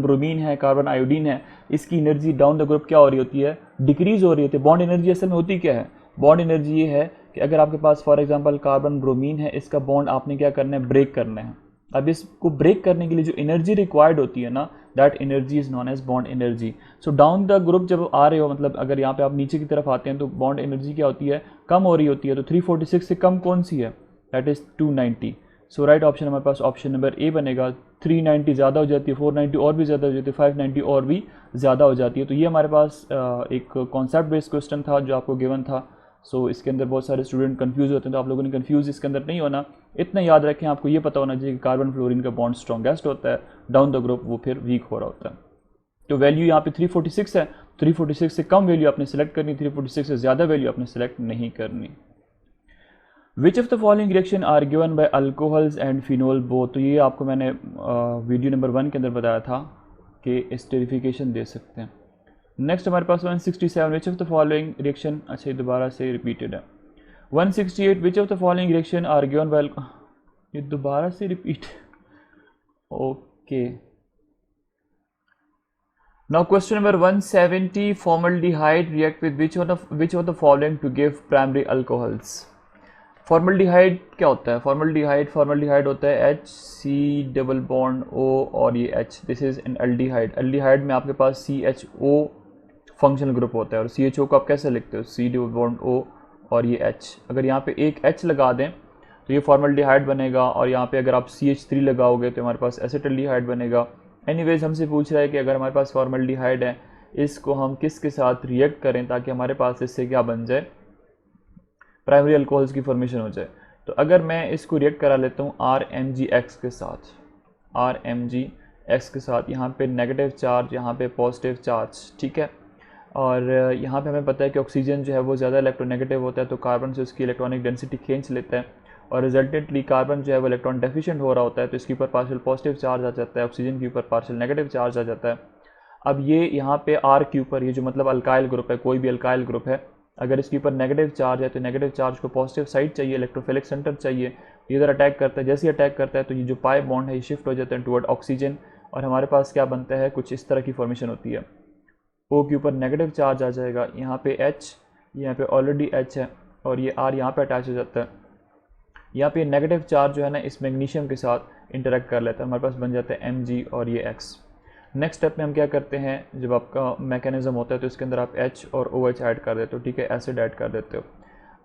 ब्रोमीन है, कार्बन आयोडीन है, इसकी एनर्जी डाउन द ग्रुप क्या हो रही होती है, डिक्रीज हो रही होती है। बॉन्ड एनर्जी असल में होती क्या है, बॉन्ड एनर्जी ये है कि अगर आपके पास फॉर एग्जांपल कार्बन ब्रोमीन है, इसका बॉन्ड आपने क्या करना है, ब्रेक करना है। अब इसको ब्रेक करने के लिए जो एनर्जी रिक्वायर्ड होती है ना, that energy is known as bond energy. So down the group जब आ रहे हो, मतलब अगर यहाँ पे आप नीचे की तरफ आते हैं तो बॉन्ड एनर्जी क्या होती है, कम हो रही होती है। तो 346 से कम कौन सी है, that is 290। So right option हमारे पास ऑप्शन नंबर ए बनेगा। 390 ज़्यादा हो जाती है, 490 और भी ज़्यादा हो जाती है, 590 और भी ज़्यादा हो जाती है। तो ये हमारे पास एक कॉन्सेप्ट बेस्ड क्वेश्चन था जो आपको गिवन था। सो इसके अंदर बहुत सारे स्टूडेंट कंफ्यूज होते हैं, तो आप लोगों ने कंफ्यूज इसके अंदर नहीं होना। इतना याद रखें, आपको ये पता होना चाहिए कि कार्बन फ्लोरीन का बॉन्ड स्ट्रॉन्गेस्ट होता है, डाउन द ग्रुप वो फिर वीक हो रहा होता है। तो वैल्यू यहाँ पे 346 है, 346 से कम वैल्यू आपने सेलेक्ट करनी, 346 से ज़्यादा वैल्यू आपने सेलेक्ट नहीं करनी। Which of the following reaction are given by alcohols and phenol both. तो ये आपको मैंने वीडियो नंबर 1 के अंदर बताया था कि एस्टेरिफिकेशन दे सकते हैं। नेक्स्ट हमारे पास 167, which of the following reaction, अच्छा ये दोबारा से रिपीटेड है। 168, which of the following reaction are given by, ये दोबारा से repeat, okay. Now question number 170, formaldehyde react with which of the following to give primary alcohols. Formaldehyde क्या होता है, फॉर्मल्डिहाइड होता है HC डबल बॉन्ड O और ये H, this is an aldehyde. Aldehyde में आपके पास CHO फंक्शनल ग्रुप होता है, और CHO को आप कैसे लिखते हो, C डबल बॉन्ड O और ये H। अगर यहाँ पे एक H लगा दें तो ये फॉर्मल्डिहाइड बनेगा, और यहाँ पे अगर आप CH3 लगाओगे तो हमारे पास एसिटल्डिहाइड बनेगा। एनीवेज हमसे पूछ रहा है कि अगर हमारे पास फॉर्मल्डिहाइड है, इसको हम किसके साथ रिएक्ट करें ताकि हमारे पास इससे क्या बन जाए, प्राइमरी अल्कोहल्स की फॉर्मेशन हो जाए। तो अगर मैं इसको रिएक्ट करा लेता हूँ RMgX के साथ, RMgX के साथ, यहाँ पे नेगेटिव चार्ज, यहाँ पे पॉजिटिव चार्ज, ठीक है। और यहाँ पे हमें पता है कि ऑक्सीजन जो है वो ज़्यादा इलेक्ट्रोनेगेटिव होता है, तो कार्बन से उसकी इलेक्ट्रॉनिक डेंसिटी खींच लेता है, और रिजल्टेंटली कार्बन जो है वो इलेक्ट्रॉन डेफिशिएंट हो रहा होता है, तो इसके ऊपर पार्शियल पॉजिटिव चार्ज आ जाता है, ऑक्सीजन के ऊपर पार्शियल नेगेटिव चार्ज आ जाता है। अब ये यहाँ पे R के ऊपर, ये जो मतलब अल्काइल ग्रुप है, कोई भी अल्काइल ग्रुप है, अगर इसके ऊपर नेगेटिव चार्ज है तो नेगेटिव चार्ज को पॉजिटिव साइड चाहिए, इलेक्ट्रोफिलिक सेंटर चाहिए, ये इधर अटैक करता है। जैसे ही अटैक करता है तो ये जो पाई बॉन्ड है ये शिफ्ट हो जाता है टुवर्ड ऑक्सीजन, और हमारे पास क्या बनता है, कुछ इस तरह की फॉर्मेशन होती है। O के ऊपर नेगेटिव चार्ज आ जाएगा, यहाँ पे H, यहाँ पे ऑलरेडी H है, और ये R यहाँ पे अटैच हो जाता है। यहाँ पे नेगेटिव चार्ज जो है ना इस मैग्नीशियम के साथ इंटरेक्ट कर लेता है, हमारे पास बन जाता है Mg और ये X। नेक्स्ट स्टेप में हम क्या करते हैं, जब आपका मैकेनिज्म होता है तो इसके अंदर आप H और OH ऐड कर देते हो, ठीक है, एसिड ऐड कर देते हो।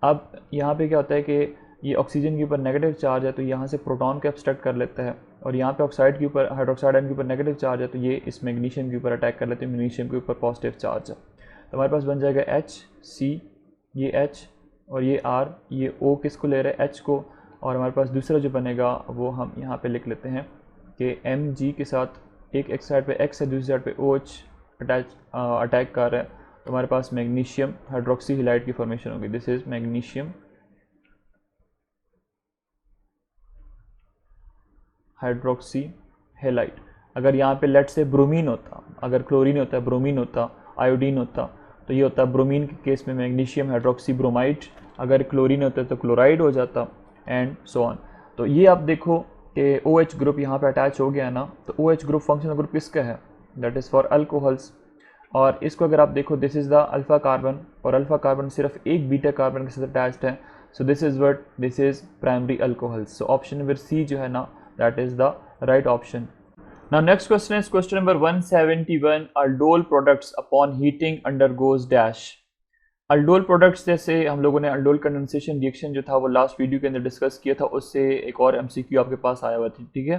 अब यहाँ पे क्या होता है कि ये ऑक्सीजन के ऊपर नेगेटिव चार्ज है तो यहाँ से प्रोटॉन को एब्स्ट्रैक्ट कर लेता है, और यहाँ पे ऑक्साइड के ऊपर, हाइड्रोक्साइड आयन के ऊपर नेगेटिव चार्ज है तो ये इस मैग्नीशियम के ऊपर अटैक कर लेते हैं, मैग्नीशियम के ऊपर पॉजिटिव चार्ज है। तो हमारे पास बन जाएगा HC, ये H और ये R, ये O किसको ले रहे हैं, H को, और हमारे पास दूसरा जो बनेगा वो हम यहाँ पे लिख लेते हैं कि Mg के साथ एक साइड पे X है, दूसरी साइड पे OH अटैक कर रहा है, तो हमारे पास मैग्नीशियम हाइड्रोक्सी हैलाइड की फॉर्मेशन होगी। This is magnesium hydroxy halide. अगर यहाँ पे लेट से ब्रोमीन होता, अगर क्लोरीन होता, ब्रोमीन होता, आयोडीन होता, तो ये होता ब्रोमीन के केस में मैग्नीशियम हाइड्रोक्सी ब्रोमाइड, अगर क्लोरीन होता तो क्लोराइड हो जाता, एंड सो ऑन। तो ये आप देखो कि OH ग्रुप यहाँ पे अटैच हो गया ना, तो OH ग्रुप फंक्शनल ग्रुप किसका है, दैट इज़ फॉर अल्कोहल्स। और इसको अगर आप देखो, this is the alpha carbon, और अल्फ़ा कार्बन सिर्फ एक बीटा कार्बन के साथ अटैच्ड है, सो this is what, this is primary alcohols. So option number C जो है ना, that is the right option. Now next question is question number 171, aldol products upon heating undergoes dash. Aldol products जैसे हम लोगों ने aldol condensation reaction जो था वो लास्ट वीडियो के अंदर डिस्कस किया था, उससे एक और MCQ आपके पास आया हुआ था, ठीक है।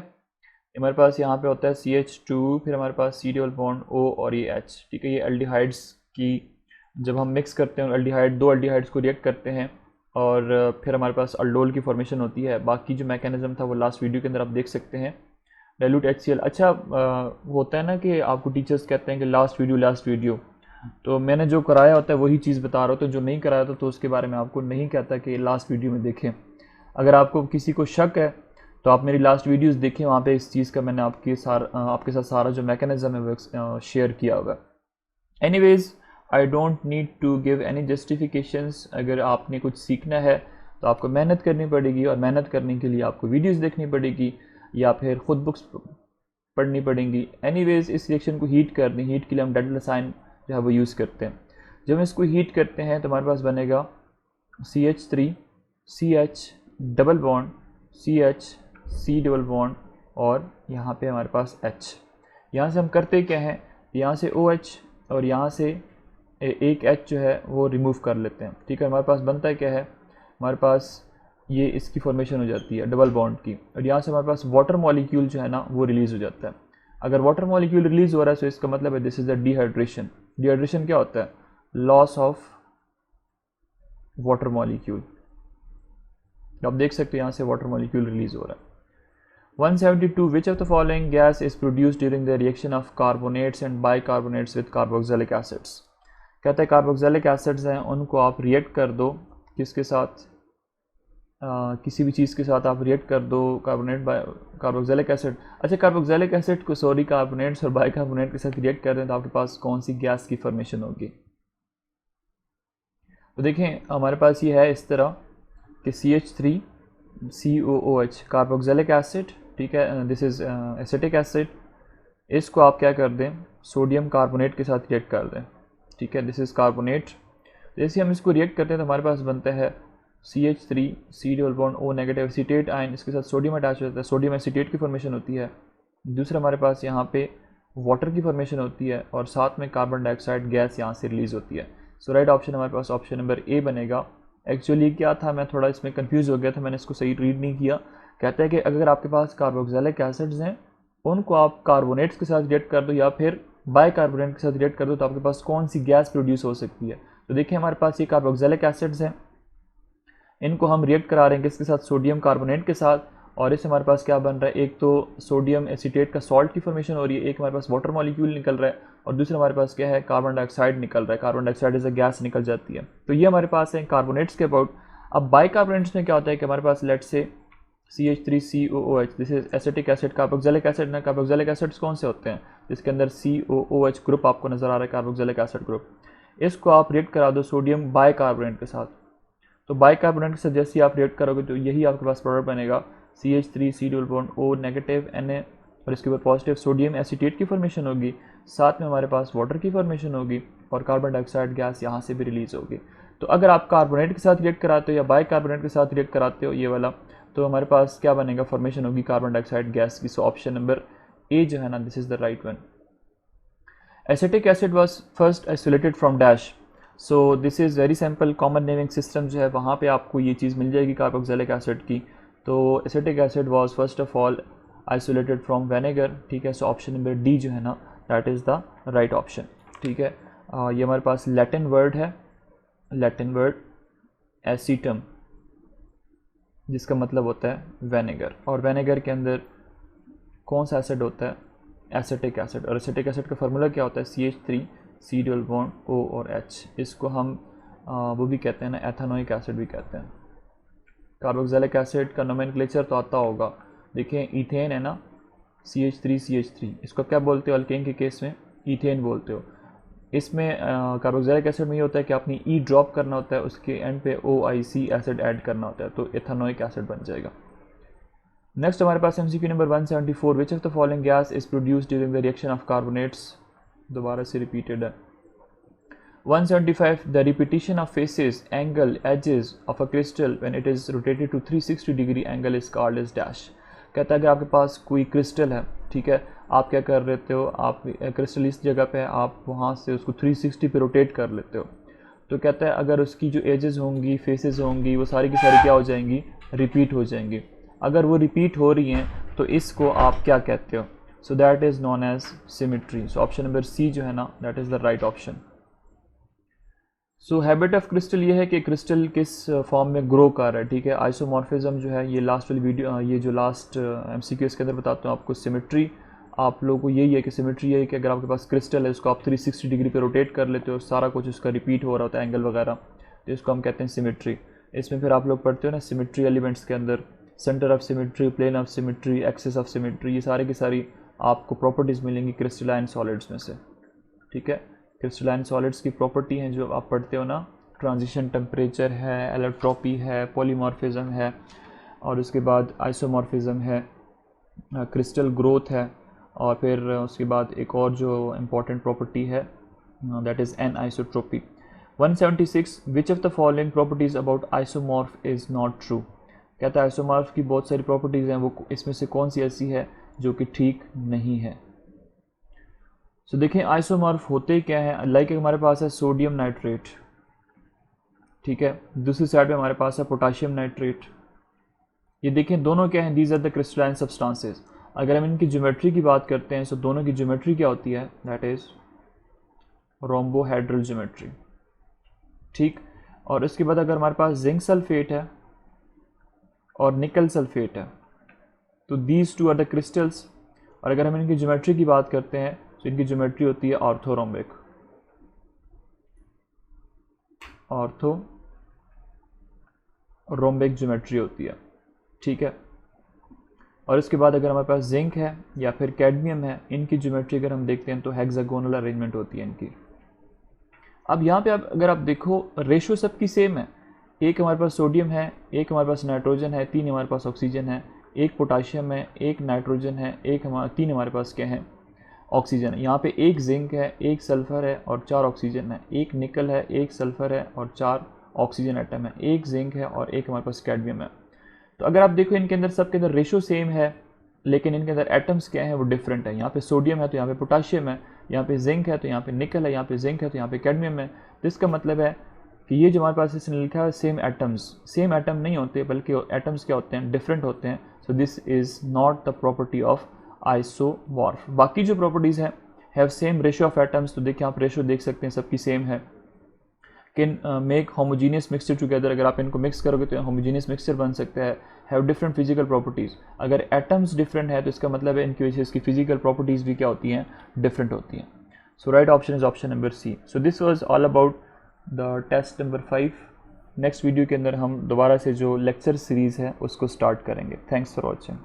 हमारे पास यहाँ पे होता है CH2, फिर हमारे पास C डबल बॉन्ड O और ये H, ठीक है। ये एल्डिहाइड्स की जब हम मिक्स करते हैं, एल्डिहाइड, दो एल्डिहाइड्स को रिएक्ट करते हैं और फिर हमारे पास अल्डोल की फॉर्मेशन होती है। बाकी जो मैकेनिज्म था वो लास्ट वीडियो के अंदर आप देख सकते हैं। डाइल्यूट HCl, अच्छा होता है ना कि आपको टीचर्स कहते हैं कि लास्ट वीडियो, तो मैंने जो कराया होता है वही चीज़ बता रहा हूँ, तो जो नहीं कराया था तो उसके बारे में आपको नहीं कहता कि लास्ट वीडियो में देखें। अगर आपको किसी को शक है तो आप मेरी लास्ट वीडियोस देखें, वहाँ पे इस चीज़ का मैंने आपके साथ सारा जो मैकेनिज्म है वो शेयर किया होगा। Anyways, I don't need to give any justifications. अगर आपने कुछ सीखना है तो आपको मेहनत करनी पड़ेगी, और मेहनत करने के लिए आपको वीडियोस देखनी पड़ेगी। या फिर ख़ुद बुक्स पढ़नी पड़ेंगी। एनीवेज इस रिएक्शन को हीट कर दें, हीट के लिए हम डेल्टा रसायन जो है वो यूज़ करते हैं। जब हम इसको हीट करते हैं तो हमारे पास बनेगा CH3 CH double bond CH C double bond और यहाँ पे हमारे पास H। यहाँ से हम करते क्या हैं, यहाँ से OH और यहाँ से एक H जो है वो रिमूव कर लेते हैं। ठीक है, हमारे पास बनता है क्या है, हमारे पास ये इसकी फॉर्मेशन हो जाती है डबल बॉन्ड की, और यहाँ से हमारे पास वाटर मॉलिक्यूल जो है ना वो रिलीज़ हो जाता है। अगर वाटर मॉलिक्यूल रिलीज़ हो रहा है तो इसका मतलब है this is the dehydration. Dehydration क्या होता है, लॉस ऑफ वाटर मॉलिक्यूल। आप देख सकते हो यहाँ से वाटर मॉलिक्यूल रिलीज़ हो रहा है। 172 विच of the following gas is produced during the reaction of carbonates and bicarbonates with carboxylic acids. कहता है कार्बोक्सिलिक एसिड्स हैं उनको आप रिएक्ट कर दो किसके साथ, किसी भी चीज़ के साथ आप रिएक्ट कर दो, कार्बोनेट बाय कार्बोक्सिलिक एसिड। अच्छा, कार्बोक्सिलिक एसिड को सॉरी कार्बोनेट्स और बाइकार्बोनेट के साथ रिएक्ट कर दें तो आपके पास कौन सी गैस की फॉर्मेशन होगी। तो देखें हमारे पास ये है इस तरह कि CH3 COOH कार्बोक्सिलिक एसिड, ठीक है, दिस इज़ एसिटिक एसिड। इसको आप क्या कर दें, सोडियम कार्बोनेट के साथ रिएक्ट कर दें। ठीक है, दिस इज़ कार्बोनेट। जैसे हम इसको रिएक्ट करते हैं तो हमारे पास बनता है CH3 C double bond O negative acetate ion, इसके साथ सोडियम अटैच होता है, सोडियम एसीटेट की फॉर्मेशन होती है। दूसरा हमारे पास यहाँ पे वाटर की फॉर्मेशन होती है और साथ में कार्बन डाइऑक्साइड गैस यहाँ से रिलीज़ होती है। सो राइट ऑप्शन हमारे पास ऑप्शन नंबर A बनेगा। एक्चुअली क्या था, मैं थोड़ा इसमें कंफ्यूज हो गया था, मैंने इसको सही रीड नहीं किया। कहता है कि अगर आपके पास कार्बोक्सिलिक एसिड्स हैं उनको आप कार्बोनेट्स के साथ रिएक्ट कर दो या फिर बाइकार्बोनेट के साथ रिएक्ट कर दो तो आपके पास कौन सी गैस प्रोड्यूस हो सकती है। तो देखिए हमारे पास ये कार्बोक्सिलिक एसिड्स हैं, इनको हम रिएक्ट करा रहे हैं किसके साथ, सोडियम कार्बोनेट के साथ, और इससे हमारे पास क्या बन रहा है, एक तो सोडियम एसीटेट का सॉल्ट की फॉर्मेशन हो रही है, एक हमारे पास वाटर मॉलिक्यूल निकल रहा है और दूसरा हमारे पास क्या है, कार्बन डाइऑक्साइड निकल रहा है। Carbon dioxide as a gas निकल जाती है। तो ये हमारे पास है कार्बोनेट्स के अबाउट। अब बाइकार्बोनेट्स में क्या होता है कि हमारे पास लेट से CH3COOH, this is acetic acid, carboxylic acid ना। कार्बोक्सिलिक एसिड्स कौन से होते हैं, जिसके अंदर COOH ग्रुप आपको नजर आ रहा है, कार्बोक्सिलिक एसिड ग्रुप। इसको आप रिएक्ट करा दो सोडियम बाइकार्बोनेट के साथ, तो बाइकार्बोनेट के साथ जैसे आप रिएक्ट करोगे तो यही आपके पास प्रोडक्ट बनेगा CH3 C double bond O negative Na, और इसके ऊपर पॉजिटिव सोडियम एसीटेट की फॉर्मेशन होगी, साथ में हमारे पास वाटर की फॉर्मेशन होगी और कार्बन डाइऑक्साइड गैस यहाँ से भी रिलीज होगी। तो अगर आप कार्बोनेट के साथ रिएक्ट कराते हो या बाइकार्बोनेट के साथ रिएक्ट कराते हो ये वाला, तो हमारे पास क्या बनेगा, फॉर्मेशन होगी कार्बन डाइऑक्साइड गैस की। सो ऑप्शन नंबर A जो है ना, this is the right one. Acetic acid was first isolated from dash. So this is very simple, common naming system जो है वहाँ पे आपको ये चीज़ मिल जाएगी कार्बोक्सिलिक एसिड की। तो acetic acid was first of all isolated from vinegar. ठीक है, सो ऑप्शन नंबर D जो है ना, that is the right option. ठीक है, ये हमारे पास लैटिन वर्ड है, लैटिन वर्ड एसीटम, जिसका मतलब होता है विनेगर, और विनेगर के अंदर कौन सा एसिड होता है, एसिटिक एसिड। और एसिटिक एसिड का फार्मूला क्या होता है, CH3 C double bond O और H। इसको हम वो भी कहते हैं ना, एथेनोइक एसिड भी कहते हैं। कार्बोक्सिलिक एसिड का नोमेनक्लेचर तो आता होगा, देखिए इथेन है ना, CH3CH3, इसको क्या बोलते हो, अल्केन के केस में इथेन बोलते हो। इसमें कार्बोक्सिलिक एसिड में ये होता है कि आपने E ड्रॉप करना होता है, उसके एंड पे OIC एसिड ऐड करना होता है, तो एथेनोइक एसिड बन जाएगा। नेक्स्ट हमारे पास MCQ number 174, which of the following gas is produced during the reaction of carbonates, दोबारा से रिपीटेड है। 175, the repetition of faces angle edges of a crystal when it is rotated to 360 degree angle is called as dash. कहता है कि आपके पास कोई crystal है, ठीक है, आप क्या कर लेते हो, आप क्रिस्टल इस जगह पे है, आप वहाँ से उसको 360 पे रोटेट कर लेते हो। तो कहता है अगर उसकी जो एजेस होंगी, फेसेस होंगी, वो सारी की सारी क्या हो जाएंगी, रिपीट हो जाएंगी। अगर वो रिपीट हो रही हैं तो इसको आप क्या कहते हो, so that is known as symmetry. So option number C जो है ना, that is the right option. So habit of crystal ये है कि क्रिस्टल किस फॉर्म में ग्रो कर रहा है। ठीक है, आइसोमॉर्फिज्म जो है, ये लास्ट वाली वीडियो, ये जो लास्ट MCQ इसके अंदर बताता हूँ आपको। सिमेट्री आप लोगों को यही है कि सिमेट्री ये है कि अगर आपके पास क्रिस्टल है उसको आप 360 डिग्री पे रोटेट कर लेते हो, सारा कुछ उसका रिपीट हो रहा होता है, एंगल वगैरह, तो इसको हम कहते हैं सिमेट्री। इसमें फिर आप लोग पढ़ते हो ना सिमेट्री एलिमेंट्स के अंदर, centre of symmetry, plane of symmetry, axis of symmetry, ये सारी की सारी आपको प्रॉपर्टीज़ मिलेंगी क्रिस्टलाइन सॉलिड्स में से। ठीक है, क्रिस्टलाइन सॉलिड्स की प्रॉपर्टी हैं जो आप पढ़ते हो ना, ट्रांजिशन टेम्परेचर है, एलोट्रोपी है, पॉलीमॉर्फिज्म है, और उसके बाद आइसोमॉर्फिज्म है, क्रिस्टल ग्रोथ है, और फिर उसके बाद एक और जो इम्पॉर्टेंट प्रॉपर्टी है that is anisotropy. 176 which of the following properties about isomorph is not true. कहता है आइसोमॉर्फ की बहुत सारी प्रॉपर्टीज़ हैं, वो इसमें से कौन सी ऐसी है जो कि ठीक नहीं है। सो देखें आइसोमॉर्फ होते क्या है, लाइक हमारे पास है सोडियम नाइट्रेट, ठीक है, दूसरी साइड पे हमारे पास है पोटाशियम नाइट्रेट। ये देखें दोनों क्या हैं, these are the crystalline substances. अगर हम इनकी ज्योमेट्री की बात करते हैं तो दोनों की ज्योमेट्री क्या होती है, दैट इज रोम्बोहेड्रल ज्योमेट्री, ठीक। और इसके बाद अगर हमारे पास जिंक सल्फेट है और निकल सल्फेट है, तो these two are the crystals. और अगर हम इनकी ज्योमेट्री की बात करते हैं तो इनकी ज्योमेट्री होती है ऑर्थोरोम्बिक, ऑर्थोरोम्बिक ज्योमेट्री होती है, ठीक है। और इसके बाद अगर हमारे पास जिंक है या फिर कैडमियम है, इनकी ज्योमेट्री अगर हम देखते हैं तो हेक्सागोनल अरेंजमेंट होती है इनकी। अब यहाँ पे अगर आप देखो रेशो सबकी सेम है, एक हमारे पास सोडियम है, एक हमारे पास नाइट्रोजन है, 3 हमारे पास ऑक्सीजन है, एक पोटाशियम है, एक नाइट्रोजन है, 3 हमारे पास क्या है, ऑक्सीजन है। यहाँ पे एक जिंक है, एक सल्फर है और 4 ऑक्सीजन है, एक निकल है, एक सल्फर है और 4 ऑक्सीजन एटम है, एक जिंक है और एक हमारे पास कैडमियम है। तो अगर आप देखो इनके अंदर सबके अंदर रेशो सेम है, लेकिन इनके अंदर एटम्स क्या है वो डिफरेंट है। यहाँ पे सोडियम है तो यहाँ पे पोटाशियम है, यहाँ पे जिंक है तो यहाँ पे निकल है, यहाँ पे जिंक है तो यहाँ पे कैडमियम है। तो इसका मतलब है कि ये जो हमारे पास इसने लिखा है सेम एटम्स, सेम एटम नहीं होते बल्कि एटम्स क्या होते हैं, डिफरेंट होते हैं। So this is not the property of isomorph. बाकी जो प्रॉपर्टीज़ हैं have same ratio of atoms, तो देखिए आप रेशियो देख सकते हैं सबकी सेम है। Can make homogeneous mixture together, अगर आप इनको मिक्स करोगे तो होमोजीनियस मिक्सचर बन सकता है। हैव डिफरेंट फिजिकल प्रॉपर्टीज़, अगर एटम्स डिफरेंट है तो इसका मतलब है इनकी वजह से इसकी फिजिकल प्रॉपर्टीज़ भी क्या होती हैं, डिफरेंट होती हैं। So right option is option number C. So this was all about the test number 5। Next video के अंदर हम दोबारा से जो लेक्चर सीरीज़ है उसको स्टार्ट करेंगे। Thanks for watching.